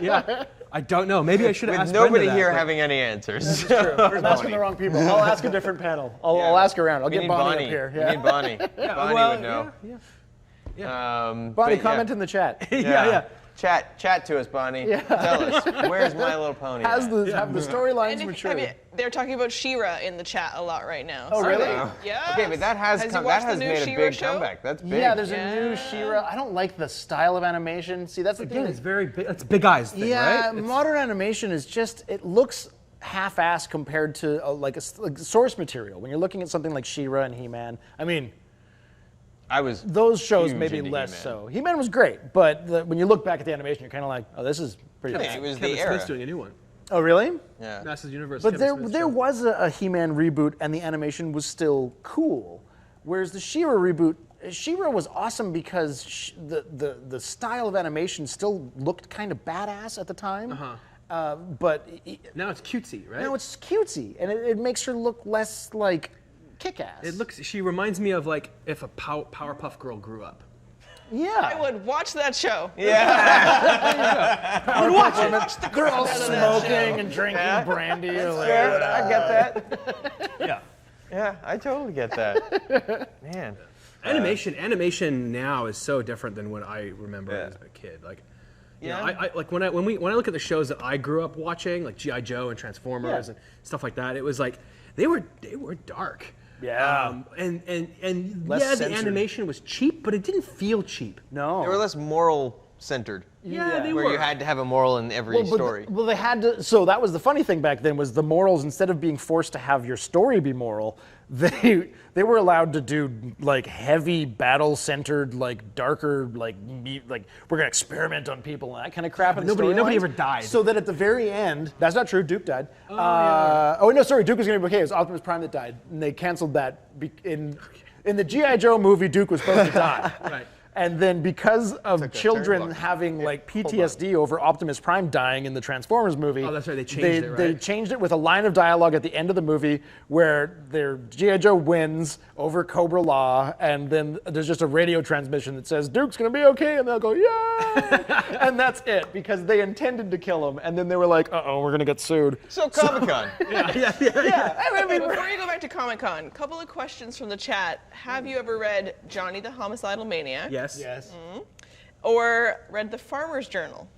Yeah, I don't know. Maybe I should have With asked nobody Brenda here that, but- having any answers. I'm asking the wrong people. I'll ask a different panel. I'll ask around. I'll We get need Bonnie up here. We need Bonnie. Bonnie well, would know. Yeah. Bonnie, but comment in the chat. Yeah. Chat to us, Bonnie. Tell us, where's My Little Pony? Have at? the storylines And matured? they're talking about She-Ra in the chat a lot right now. Oh, So really? Yeah. Okay, but that has you that watched has the new made a She-Ra big show? comeback. That's big. Yeah, there's a new Yeah. She-Ra. I don't like the style of animation. See, that's the Again, thing. it's very big. It's a big eyes thing, Yeah, right? It's- modern animation is just, it looks half-assed compared to like source material. When you're looking at something like She-Ra and He-Man, I mean, I was those shows huge maybe into less He-Man. so. He-Man was great, but when you look back at the animation, you're kind of like, oh, this is pretty Yeah, bad. it was Kevin the era. Smith's doing a new one. Oh, really? Yeah. Masters Universe. But Kevin there Smith's there show. was a He-Man reboot, and the animation was still cool. Whereas the She-Ra reboot, She-Ra was awesome because the style of animation still looked kind of badass at the time. But Now it's cutesy, right? now it's cutesy, and it makes her look less like kick-ass. It looks. She reminds me of like if a Powerpuff Girl grew up. yeah. I would watch that show. I would watch it. They're all smoking and drinking brandy. Fair, I get that. Yeah. Yeah, I totally get that. Man. Animation now is so different than what I remember Yeah. as a kid. Like, you Yeah. know, I like when I look at the shows that I grew up watching, like G.I. Joe and Transformers Yeah. and stuff like that, it was like they were dark. Yeah. And Less yeah, the censored. animation was cheap, but it didn't feel cheap. No. They were less moral centered. Yeah, they where were. you had to have a moral in every story. Well, they had to. So that was the funny thing back then was the morals. Instead of being forced to have your story be moral, they were allowed to do like heavy battle-centered, like darker, like we're gonna experiment on people and that kind of crap. in the Nobody storylines. ever died. So that at the very end, that's not true. Duke died. Oh no, sorry, Duke was gonna be okay. It was Optimus Prime that died, and they canceled that in the G.I. Joe movie. Duke was supposed to die. Right. And then because of Took a children turn. having like PTSD over Optimus Prime dying in the Transformers movie. Oh, that's right, they changed it, right? They changed it with a line of dialogue at the end of the movie where their G.I. Joe wins over Cobra Law, and then there's just a radio transmission that says, Duke's gonna be okay, and they'll go, yeah! And that's it, because they intended to kill him, and then they were like, uh-oh, we're gonna get sued. So Comic-Con. Yeah, I mean, Before you go back to Comic-Con, couple of questions from the chat. Have you ever read Johnny the Homicidal Maniac? Yes. yes. Or read The Farmer's Journal?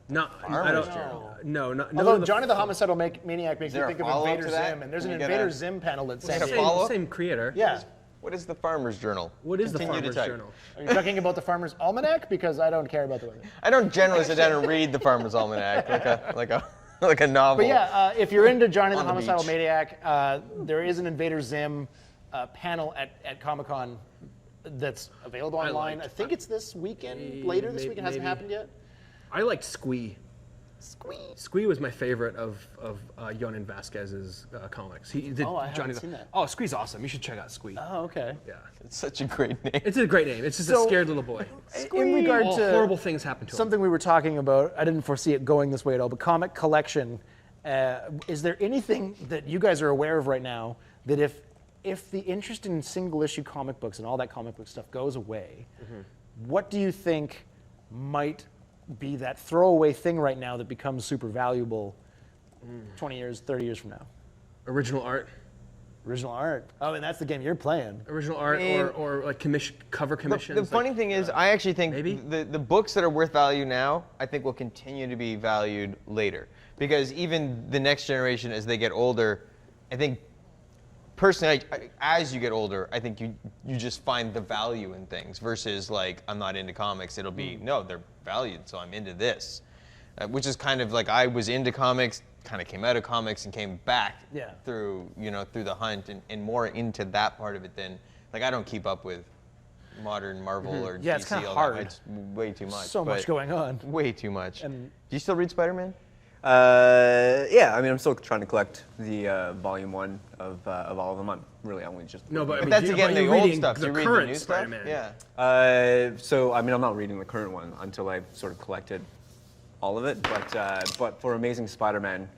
No, I Farmer's don't. Journal. No, not. Although no, Johnny the Homicidal Maniac makes me there a think of follow-up Invader to that? Zim, and there's Can an you get Invader a- Zim panel that get says, a follow-up? same creator. yeah. What is the Farmer's Journal? What is Continue the to Farmer's type. Journal? Are you talking about the Farmer's Almanac? Because I don't care about the weather. I don't generally sit down and read the Farmer's Almanac like a novel. But yeah, if you're into Johnny the On the Homicidal beach. Maniac, there is an Invader Zim panel at Comic-Con that's available online. I think it's this weekend, later this week. It hasn't maybe. happened yet. I liked Squee. Squeeze. Squee was my favorite of Yonan Vasquez's comics. He did Oh, I haven't Johnny the. seen that. Oh, Squee's awesome. You should check out Squee. Oh, okay. Yeah, It's such a great name. it's a great name. It's just So- a scared little boy. In regard All to horrible things happen to him. something we were talking about, I didn't foresee it going this way at all, but comic collection, is there anything that you guys are aware of right now that if the interest in single issue comic books and all that comic book stuff goes away, what do you think might be that throwaway thing right now that becomes super valuable 20 years, 30 years from now? Original art. Original art. Oh, and that's the game you're playing. Original art or like cover commissions. The funny thing is, I actually think the books that are worth value now, I think will continue to be valued later. Because even the next generation, as they get older, I think, personally, as you get older, I think you just find the value in things versus like, I'm not into comics. It'll be, no, they're valued, so I'm into this. Which is kind of like, I was into comics, kind of came out of comics and came back through the hunt and more into that part of it than, like, I don't keep up with modern Marvel or DC. It's kind of hard. It's way too much. So much going on. Way too much. And do you still read Spider-Man? Yeah, I mean, I'm still trying to collect the volume 1 of all of them. I'm really only just... No, but I mean, that's again the old stuff. The you read current the new Spider-Man. stuff? Yeah. So, I mean, I'm not reading the current one until I sort of collected all of it, but for Amazing Spider-Man,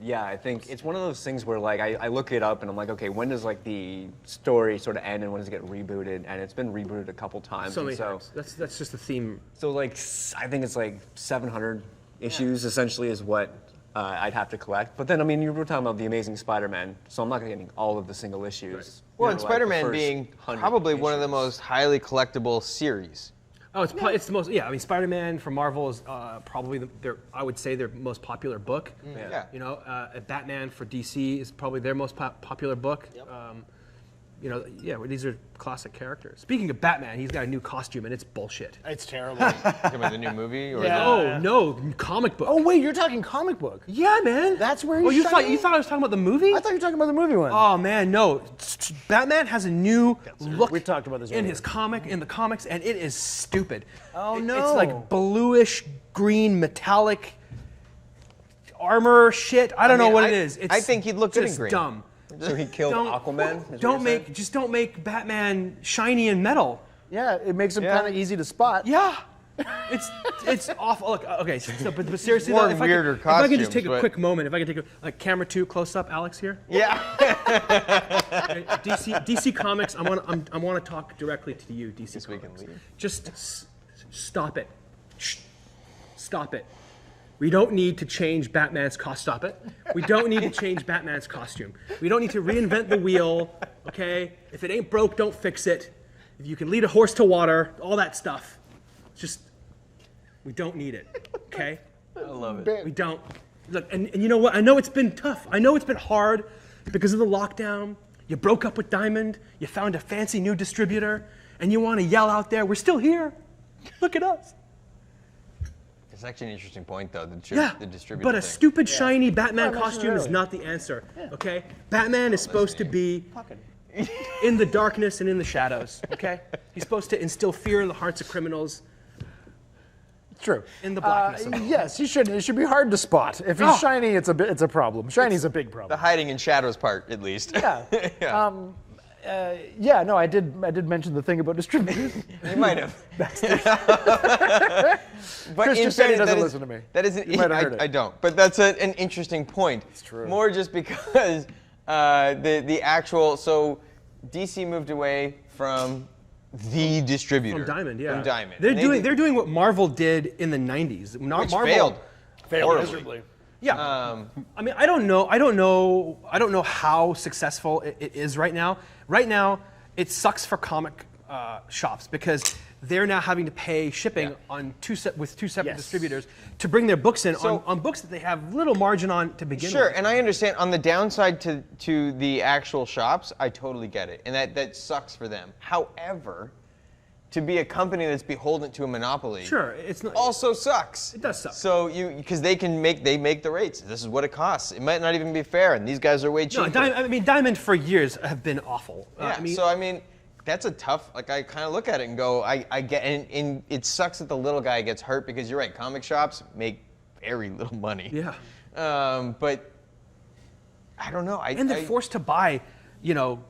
yeah, I think it's one of those things where like I look it up and I'm like, okay, when does like the story sort of end and when does it get rebooted? And it's been rebooted a couple times. So many times. That's just the theme. So like I think it's like 700 issues essentially is what I'd have to collect. But then I mean you were talking about the Amazing Spider-Man, so I'm not getting all of the single issues. Right. Well, and Spider-Man being probably one of the most highly collectible series. Oh, it's the most. Yeah, I mean, Spider-Man from Marvel is probably I would say their most popular book. Yeah. You know, Batman for DC is probably their most popular book. Yep. You know, yeah, well, these are classic characters. Speaking of Batman, he's got a new costume and it's bullshit. it's terrible. Talking about the new movie? Or Yeah. Oh no, comic book. Oh wait, you're talking comic book. Yeah, man. That's where Oh, he's you thought shining? I was talking about the movie? I thought you were talking about the movie one. Oh man, no. Batman has a new look. We talked about this in earlier. the comics, and it is stupid. Oh, It's no. like bluish green metallic armor shit. I don't know what it is. It's I think he'd look good in just green. dumb. So he killed Aquaman? is what Don't you're saying? don't make Batman shiny and metal. Yeah, it makes him Yeah. kind of easy to spot. Yeah. It's awful. Look, okay, so, but seriously, More though, if weirder if I can just costumes, take a but- quick moment, if I can take a camera 2 close up, Alex here. Yeah. Okay, DC Comics. I want to talk directly to you, DC This week in Comics. League. Just stop it. Shh. Stop it. We don't need to change Batman's costume. Stop it. We don't need to change Batman's costume. We don't need to reinvent the wheel. Okay. If it ain't broke, don't fix it. If you can lead a horse to water, all that stuff. Just we don't need it. Okay. I love it. We don't. Look, and you know what? I know it's been tough. I know it's been hard because of the lockdown. You broke up with Diamond. You found a fancy new distributor, and you want to yell out there, "We're still here. Look at us." It's actually an interesting point, though. Yeah. The distributor but a thing. stupid shiny Batman Not costume is necessarily. not the answer. Okay. Batman is supposed to be in the darkness and in the shadows. Okay. He's supposed to instill fear in the hearts of criminals. True. In the blackness of it. Yes, he should. It should be hard to spot. If he's Oh. shiny, it's a problem. Shiny's a big The problem. hiding in shadows part, at least. Yeah. Yeah. Yeah. No, I did mention the thing about distributors. You might have. But Chris in just said he fairness, doesn't that is- listen to me. That is You might have heard it. I don't. But that's an interesting point. It's true. More just because the actual DC moved away from the distributor. From Diamond, yeah. From Diamond. They're And doing doing what Marvel did in the '90s. which Marvel failed. Horribly. miserably. Yeah. I mean, I don't know how successful it is right now. Right now, it sucks for comic shops because they're now having to pay shipping on with two separate Yes. distributors to bring their books in So- on books that they have little margin on to begin Sure, with. and I understand on the downside to the actual shops, I totally get it, and that sucks for them. However, to be a company that's beholden to a monopoly, Sure, it's not. also sucks. It does suck. So because they make the rates. This is what it costs. It might not even be fair, and these guys are way No, cheaper. I mean, Diamond for years have been awful. Yeah. I mean, that's a tough. Like I kind of look at it and go, I get, and it sucks that the little guy gets hurt because you're right. Comic shops make very little money. Yeah. But I don't know. And they're forced to buy,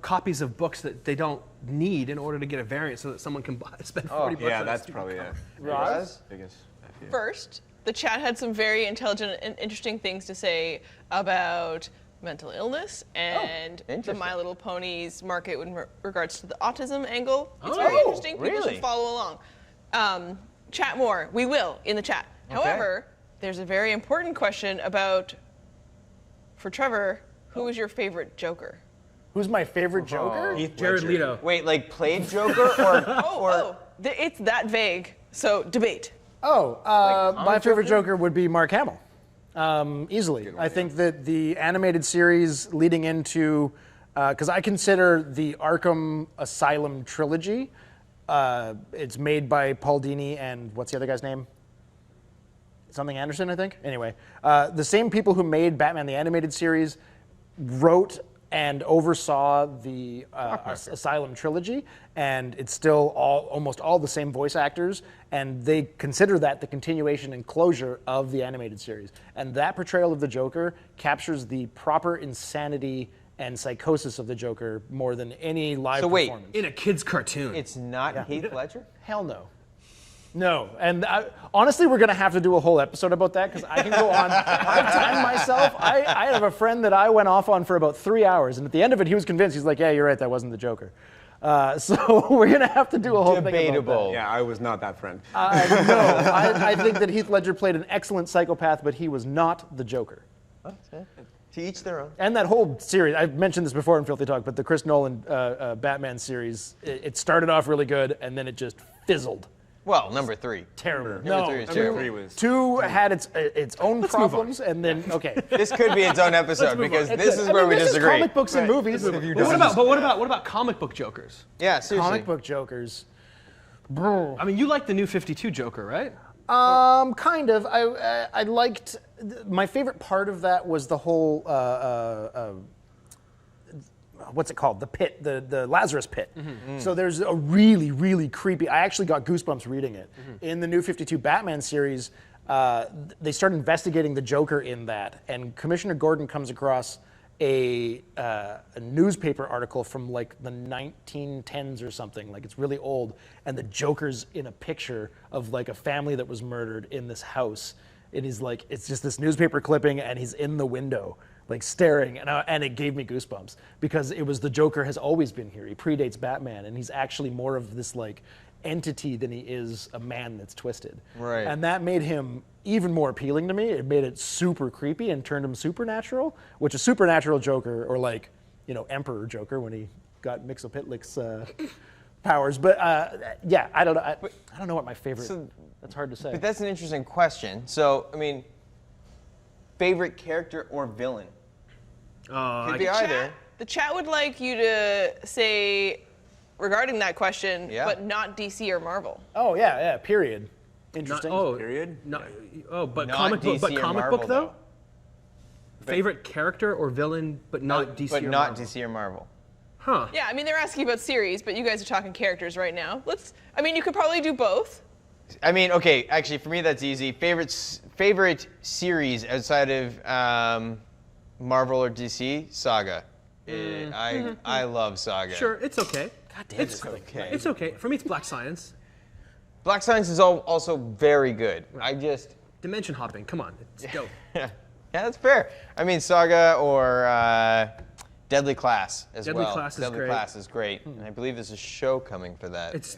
copies of books that they don't need in order to get a variant so that someone can spend 40 bucks Yeah, on a that's stupid probably comic. Roz? biggest FU. First, the chat had some very intelligent and interesting things to say about mental illness and the interesting. My Little Ponies market in regards to the autism angle. It's Oh, very interesting. People really? should follow along. Chat more. We will in the chat. However, there's a very important question for Trevor. Who is your favorite Joker? Who's my favorite Joker? Jared Leto. Wait, like played Joker or It's that vague. So debate. My favorite Joker would be Mark Hamill. Easily. I think that the animated series leading into, because I consider the Arkham Asylum trilogy, it's made by Paul Dini and what's the other guy's name? Something Anderson, I think. Anyway, the same people who made Batman the Animated Series wrote and oversaw the Asylum trilogy, and it's still almost all the same voice actors, and they consider that the continuation and closure of the animated series. And that portrayal of the Joker captures the proper insanity and psychosis of the Joker more than any live performance. In a kid's cartoon. it's not Heath Ledger? Hell no. No, and honestly, we're gonna have to do a whole episode about that because I can go on. I've timed myself. I have a friend that I went off on for about 3 hours, and at the end of it, he was convinced. He's like, "Yeah, you're right. That wasn't the Joker." So we're gonna have to do a whole thing about Debatable. Yeah, I was not that friend. that. No, I think that Heath Ledger played an excellent psychopath, but he was not the Joker. To each their own. And that whole series, I've mentioned this before in Filthy Talk, but the Chris Nolan Batman series, it started off really good, and then it just fizzled. Well, number 3. Terrible. Number 3 is terrible. 2 had its own problems, and then This could be its own episode because this is where we this disagree. Is comic books and movies. But what about comic book Jokers? Yeah, seriously. Comic book Jokers. I mean, you like the new 52 Joker, right? Kind of. I liked. My favorite part of that was the whole. What's it called? The pit, the Lazarus pit. So there's a really, really creepy. I actually got goosebumps reading it. In the new 52 Batman series, they start investigating the Joker in that, and Commissioner Gordon comes across a newspaper article from like the 1910s or something. Like it's really old, and the Joker's in a picture of like a family that was murdered in this house. And he's like, it's just this newspaper clipping, and he's in the window, like staring, and it gave me goosebumps because it was the Joker has always been here. He predates Batman, and he's actually more of this like entity than he is a man that's twisted. Right. And that made him even more appealing to me. It made it super creepy and turned him supernatural, which a supernatural Joker, or like, Emperor Joker when he got Mxyzptlk's powers. But yeah, I don't know. I don't know what my favorite. That's hard to say. But that's an interesting question. So, I mean, favorite character or villain? Could be either. The chat would like you to say regarding that question, but not DC or Marvel. Oh yeah, period. Interesting. Period? But Not comic book, DC or comic Marvel, book though? Favorite character or villain, but not DC But or not Marvel? DC or Marvel. Huh. Yeah, I mean they're asking about series, but you guys are talking characters right now. You could probably do both. I mean, okay, actually, for me that's easy. Favorite series outside of Marvel or DC? Saga. I love Saga. Sure, it's okay. God damn, It's okay. It's okay. For me, it's Black Science. Black Science is also very good. I just... Dimension hopping. Come on, it's dope. Yeah, that's fair. I mean, Saga or Deadly Class as Deadly well. Class is Deadly great. Class is great. And I believe there's a show coming for that. It's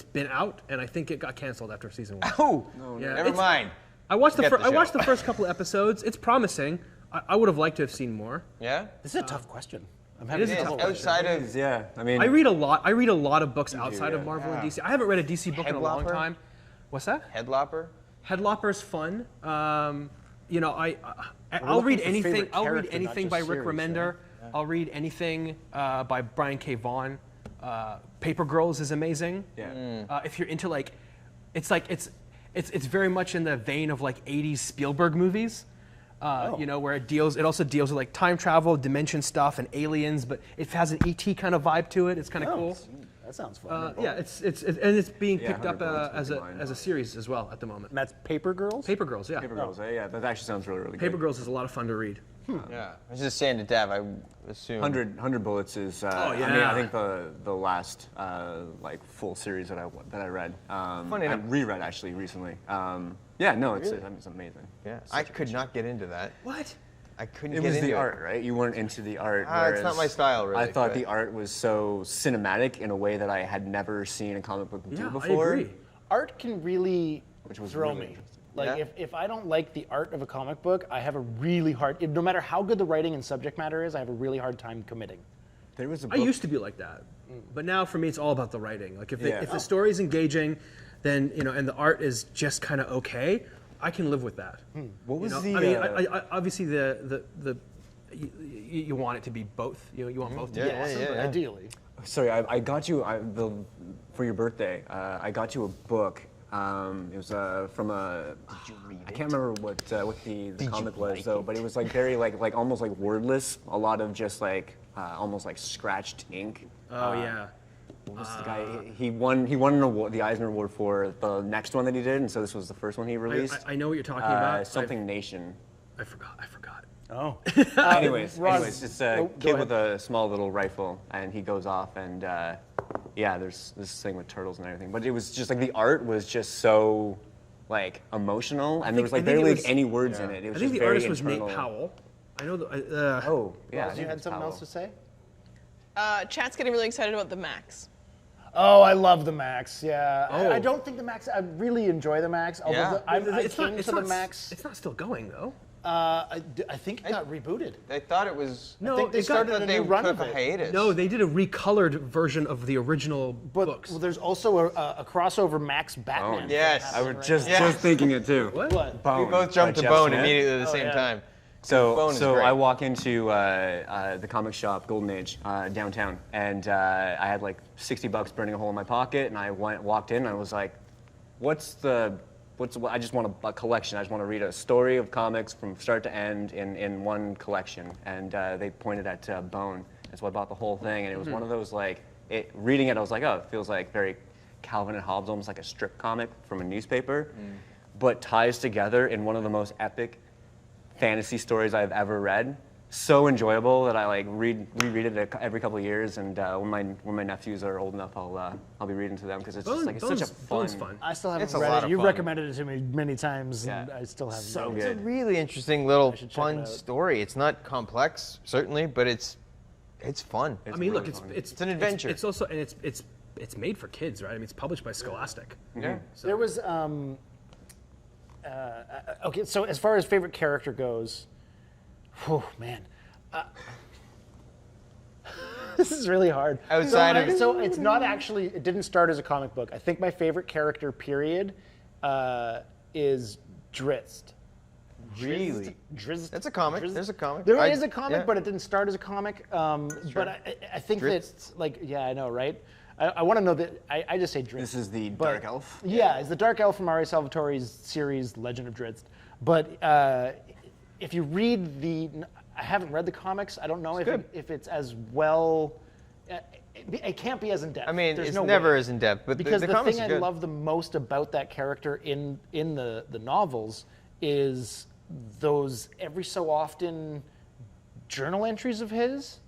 been out, and I think it got canceled after season 1. Oh, Yeah, never mind. I watched Forget the I watched show. the first couple of episodes. It's promising. I would have liked to have seen more. Yeah? This is a tough question. I'm It having is a trouble tough with it. Outside of... Yeah, I mean, I read a lot of books outside of yeah. Marvel and DC. I haven't read a DC book in a long Headlopper? time. What's that? Headlopper? Headlopper's fun. I'll looking read for anything. favorite I'll read character, not anything just by Rick series, Remender. I'll read anything by Brian K. Vaughan. Paper Girls is amazing. yeah. If you're into it's very much in the vein of like 80s Spielberg movies. Where it also deals with like time travel, dimension stuff, and aliens, but it has an ET kind of vibe to it. It's kind of cool. That sounds fun. Yeah, it's being picked 100 up bullets as would be mine. a series as well at the moment. And that's Paper Girls? Paper Girls, yeah. Paper Girls, yeah, that actually sounds really, really Paper good. Girls is a lot of fun to read. Yeah. I was just saying to Dev, I assume... 100 Bullets is, I mean, yeah. I think the last full series that I read. Funny I enough. reread actually recently. It's amazing. Yeah. I could not get into that. What? I couldn't It get was into the it. art, right? You weren't into the art. It's not my style, really, I thought but- the art was so cinematic in a way that I had never seen a comic book do Yeah, before. I agree. Art can really Which was throw really me. interesting. Like Yeah. if I don't like the art of a comic book, I have a really hard. No matter how good the writing and subject matter is, I have a really hard time committing. There was a I book. used to be like that, but now for me it's all about the writing. Like if Yeah. if the story's engaging, then and the art is just kind of okay, I can live with that. What was I the? mean, I obviously you want it to be both. You want both to be Yeah, awesome. yeah, but yeah. Ideally. Sorry, I got you for your birthday. I got you a book. It was from a. I can't remember what the comic was though, but it was like very like almost like wordless. A lot of just like almost like scratched ink. Oh yeah. What was the guy? He won an award, the Eisner Award for the next one that he did, and so this was the first one he released. I know what you're talking about. Something Nation. I forgot. Oh. Anyways, Roz- it's a go kid ahead. with a small little rifle, and he goes off, and yeah, there's this thing with turtles and everything. But it was just like the art was just so like emotional, and there was like I think barely it was- any words in it. It I was think just the very artist was internal. Nate Powell. I know the. Oh, yeah. I Roz, think you it had was something Powell. else to say? Chat's getting really excited about the Max. Oh, I love the Max. Yeah. Oh. I don't think the Max. I really enjoy the Max. Although Yeah. I it's came not, to the Max. It's not still going though. I think it got rebooted. I thought it was. No, I think they it got- started But a they new run took of a it. hiatus. No, they did a recolored version of the original But books. well, there's also a crossover Max Batman. Yes. I was just Yes. thinking it too. What? What? Bone We both jumped by to Jeff Bone Smith. immediately at the same yeah. time. So, Bone is so great. I walk into the comic shop, Golden Age, downtown, and I had like $60 burning a hole in my pocket, and I walked in, and I was like, I just want a collection. I just want to read a story of comics from start to end in one collection, and they pointed at Bone, and so I bought the whole thing, and it was one of those like, reading it, I was like, oh, it feels like very Calvin and Hobbes, almost like a strip comic from a newspaper, but ties together in one of the most epic fantasy stories I've ever read. So enjoyable that I like reread it every couple of years, and when my nephews are old enough, I'll be reading to them because it's just like it's such a Bone's fun. I still haven't It's a read lot it. of You've fun. recommended it to me many times, and Yeah. I still haven't. So read it. It's a good. really interesting little should check it fun out. story. It's not complex, certainly, but it's fun. I mean, look, really it's fun. it's an adventure. It's also and it's made for kids, right? I mean, it's published by Scholastic. Yeah. There was okay. So as far as favorite character goes, oh man, this is really hard. Outside of- so it's not actually. It didn't start as a comic book. I think my favorite character, period, is Drizzt. Really? Drizzt. That's a comic. There's a comic. There I- is a comic, yeah. but it didn't start as a comic. But I think Drizzt. that, like, yeah, I know, right? I want to know that. I just say Drizzt. This is the but- Dark Elf? Yeah, it's the Dark Elf from R.A. Salvatore's series, Legend of Drizzt. But if you read I haven't read the comics. I don't know if it's as well. It can't be as in depth. I mean, There's it's no never way. as in depth, but Because the the comics thing are I good. love the most about that character in the novels is those every so often journal entries of his.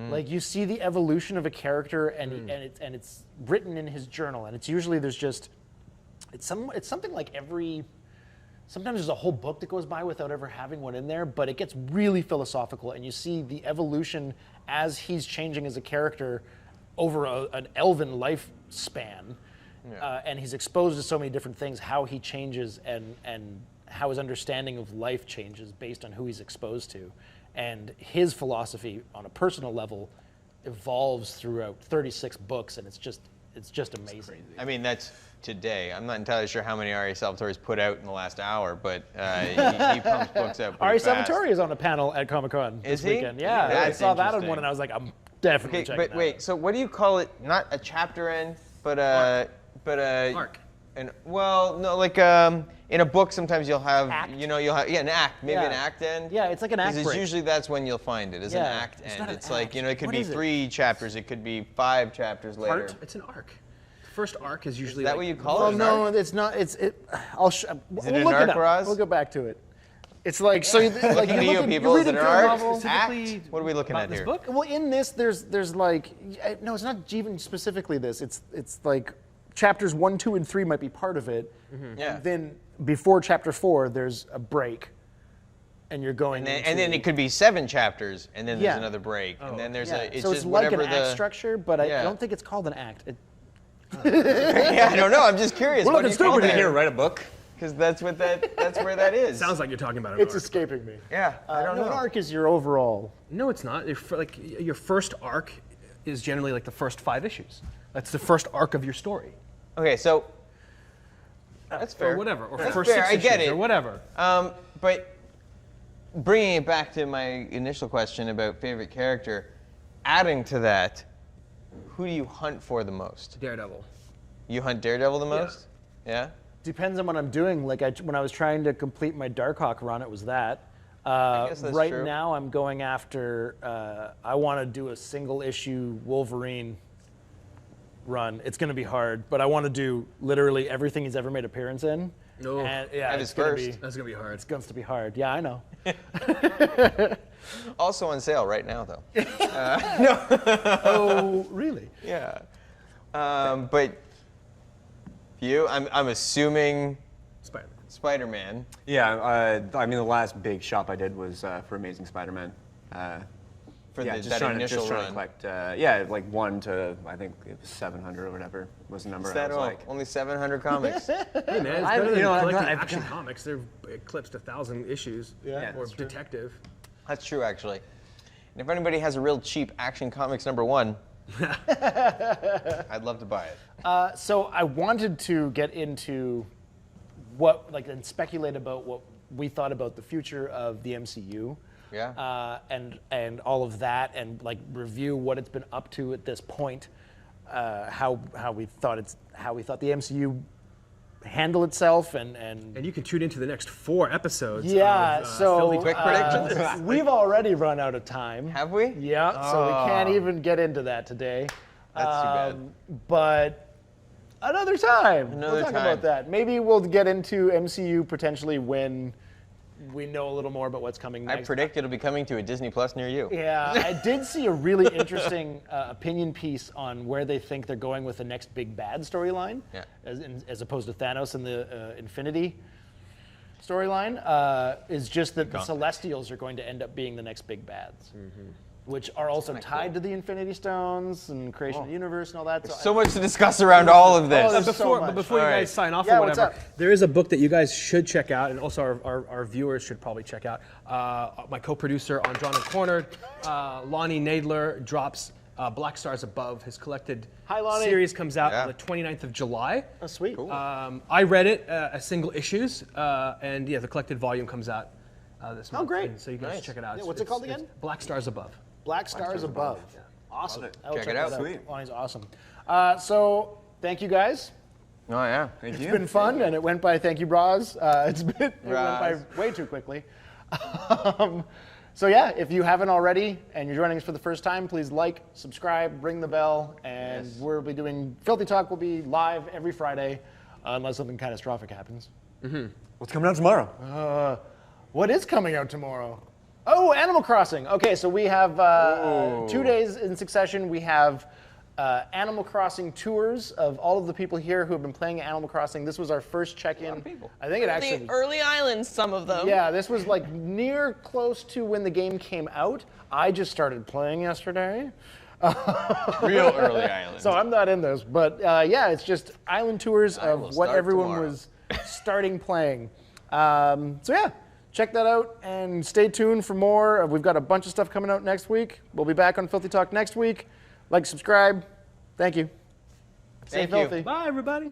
Like you see the evolution of a character, and it's written in his journal, and it's usually it's something like sometimes there's a whole book that goes by without ever having one in there, but it gets really philosophical, and you see the evolution as he's changing as a character over an elven lifespan, and he's exposed to so many different things, how he changes and how his understanding of life changes based on who he's exposed to. And his philosophy on a personal level evolves throughout 36 books, and it's just amazing. I mean, that's today. I'm not entirely sure how many R.A. Salvatore's put out in the last hour, but he pumps books out pretty R.A. fast. Salvatore is on a panel at Comic-Con this Is he? weekend. Yeah, I That's saw that on interesting. one, and I was like, I'm definitely Okay, checking but that wait. out. So what do you call it? Not a chapter end, but Arc. And well, no, like in a book, sometimes you'll have Act? you'll have an act, maybe an Yeah. act end. Yeah, it's like an act Because break. usually that's when you'll find it, is an Yeah, act it's end. not an It's like act. it could What be is it? 3 chapters, it could be 5 chapters later. Art. It's an arc. The first arc is usually. Is that like, what you call Well, it? an no, arc? it's not. I'll. it We'll an look arc, it up. Roz? We'll go back to it. It's like so. Like Looking to you you're people, is reading it an through a arc? novel. Act? Specifically What are we looking about at this here? book? Well, in this, there's like no, it's not even specifically this. It's like chapters 1, 2, and 3 might be part of it. Yeah. And then before chapter 4, there's a break, and you're going. And then it could be 7 chapters, and then there's Yeah. another break, and then there's Yeah. it's so just it's like whatever an the act structure, but I Yeah. don't think it's called an act. Yeah, I don't know. I'm just curious. We're What looking do you call stupid that? Here, write a book. Because that's where that is. Sounds like you're talking about an It's arc. escaping me. Yeah, I don't know. An arc is your overall. No, it's not. Your first arc is generally like the first 5 issues. That's the first arc of your story. Okay, so that's fair. Or whatever. Or That's first fair, 6 I get issues it. or whatever. But bringing it back to my initial question about favorite character, adding to that, who do you hunt for the most? Daredevil. You hunt Daredevil the most? Yeah? Depends on what I'm doing. Like when I was trying to complete my Darkhawk run, it was that. guess that's Right true. now, I'm going after. I want to do a single issue Wolverine run. It's going to be hard, but I want to do literally everything he's ever made appearance in. No. And, yeah, That it's is gonna first. be. That's going to be hard. It's going to be hard. Yeah, I know. Also on sale right now, though. Oh, really? Yeah. But you, I'm assuming Spider-Man. Spider-Man. Yeah, I mean, the last big shop I did was for Amazing Spider-Man. For yeah, that just trying initial to run. collect, yeah, like 1 to, I think it was 700 or whatever was the number. Is I that was all? like, Only 700 comics. Hey man, it's I- better you than know, I've collecting got- I've action got- comics. They've eclipsed 1,000 issues. Yeah, or that's true. detective. That's true, actually. And if anybody has a real cheap Action Comics #1, I'd love to buy it. So I wanted to get into and speculate about what we thought about the future of the MCU. Yeah. And all of that, and like review what it's been up to at this point, how we thought the MCU handle itself, and And you can tune into the next 4 episodes. yeah. Of, So Filthy Quick predictions? we've already run out of time. Have we? Yeah. So we can't even get into that today. That's too bad. But another time. Another we'll talk time. about that. Maybe we'll get into MCU potentially when we know a little more about what's coming I next. predict it'll be coming to a Disney Plus near you. Yeah, I did see a really interesting opinion piece on where they think they're going with the next big bad storyline, Yeah. as opposed to Thanos and the Infinity storyline, is just that the Celestials are going to end up being the next big bads, which are also tied to the Infinity Stones and creation of the universe and all that. So much to discuss around all of this. there's so Before, much. but before you All guys right. sign off Yeah, or what's whatever, up? there is a book that you guys should check out, and also our viewers should probably check out. My co-producer on Drawn and Cornered, Lonnie Nadler, drops Black Stars Above. His collected Hi, Lonnie. series comes out Yeah. on the 29th of July. Oh, sweet. I read it as single issues, and yeah, the collected volume comes out this month. great. And so you guys should check it out. Yeah, what's it called it's again? Black Stars Above. Black Stars Above. Awesome. I will Check it out. that Sweet. Lonnie's awesome. So thank you guys. Oh, yeah. thank It's you. been fun, and it went by. Thank you, Roz. It went by Roz. way too quickly. So yeah, if you haven't already and you're joining us for the first time, please like, subscribe, ring the bell, and Yes. we'll be doing Filthy Talk. Will be live every Friday, unless something catastrophic happens. What's coming out tomorrow? What is coming out tomorrow? Oh, Animal Crossing. Okay, so we have 2 days in succession. We have Animal Crossing tours of all of the people here who have been playing Animal Crossing. This was our first check-in. of people. I think it actually. The early islands, some of them. Yeah, this was like near close to when the game came out. I just started playing yesterday. Real early island. So I'm not in this, but yeah, it's just island tours will of what start everyone tomorrow. was starting playing. So yeah, check that out and stay tuned for more. We've got a bunch of stuff coming out next week. We'll be back on Filthy Talk next week. Like, subscribe. Thank you. Stay Thank you. filthy. Bye, everybody.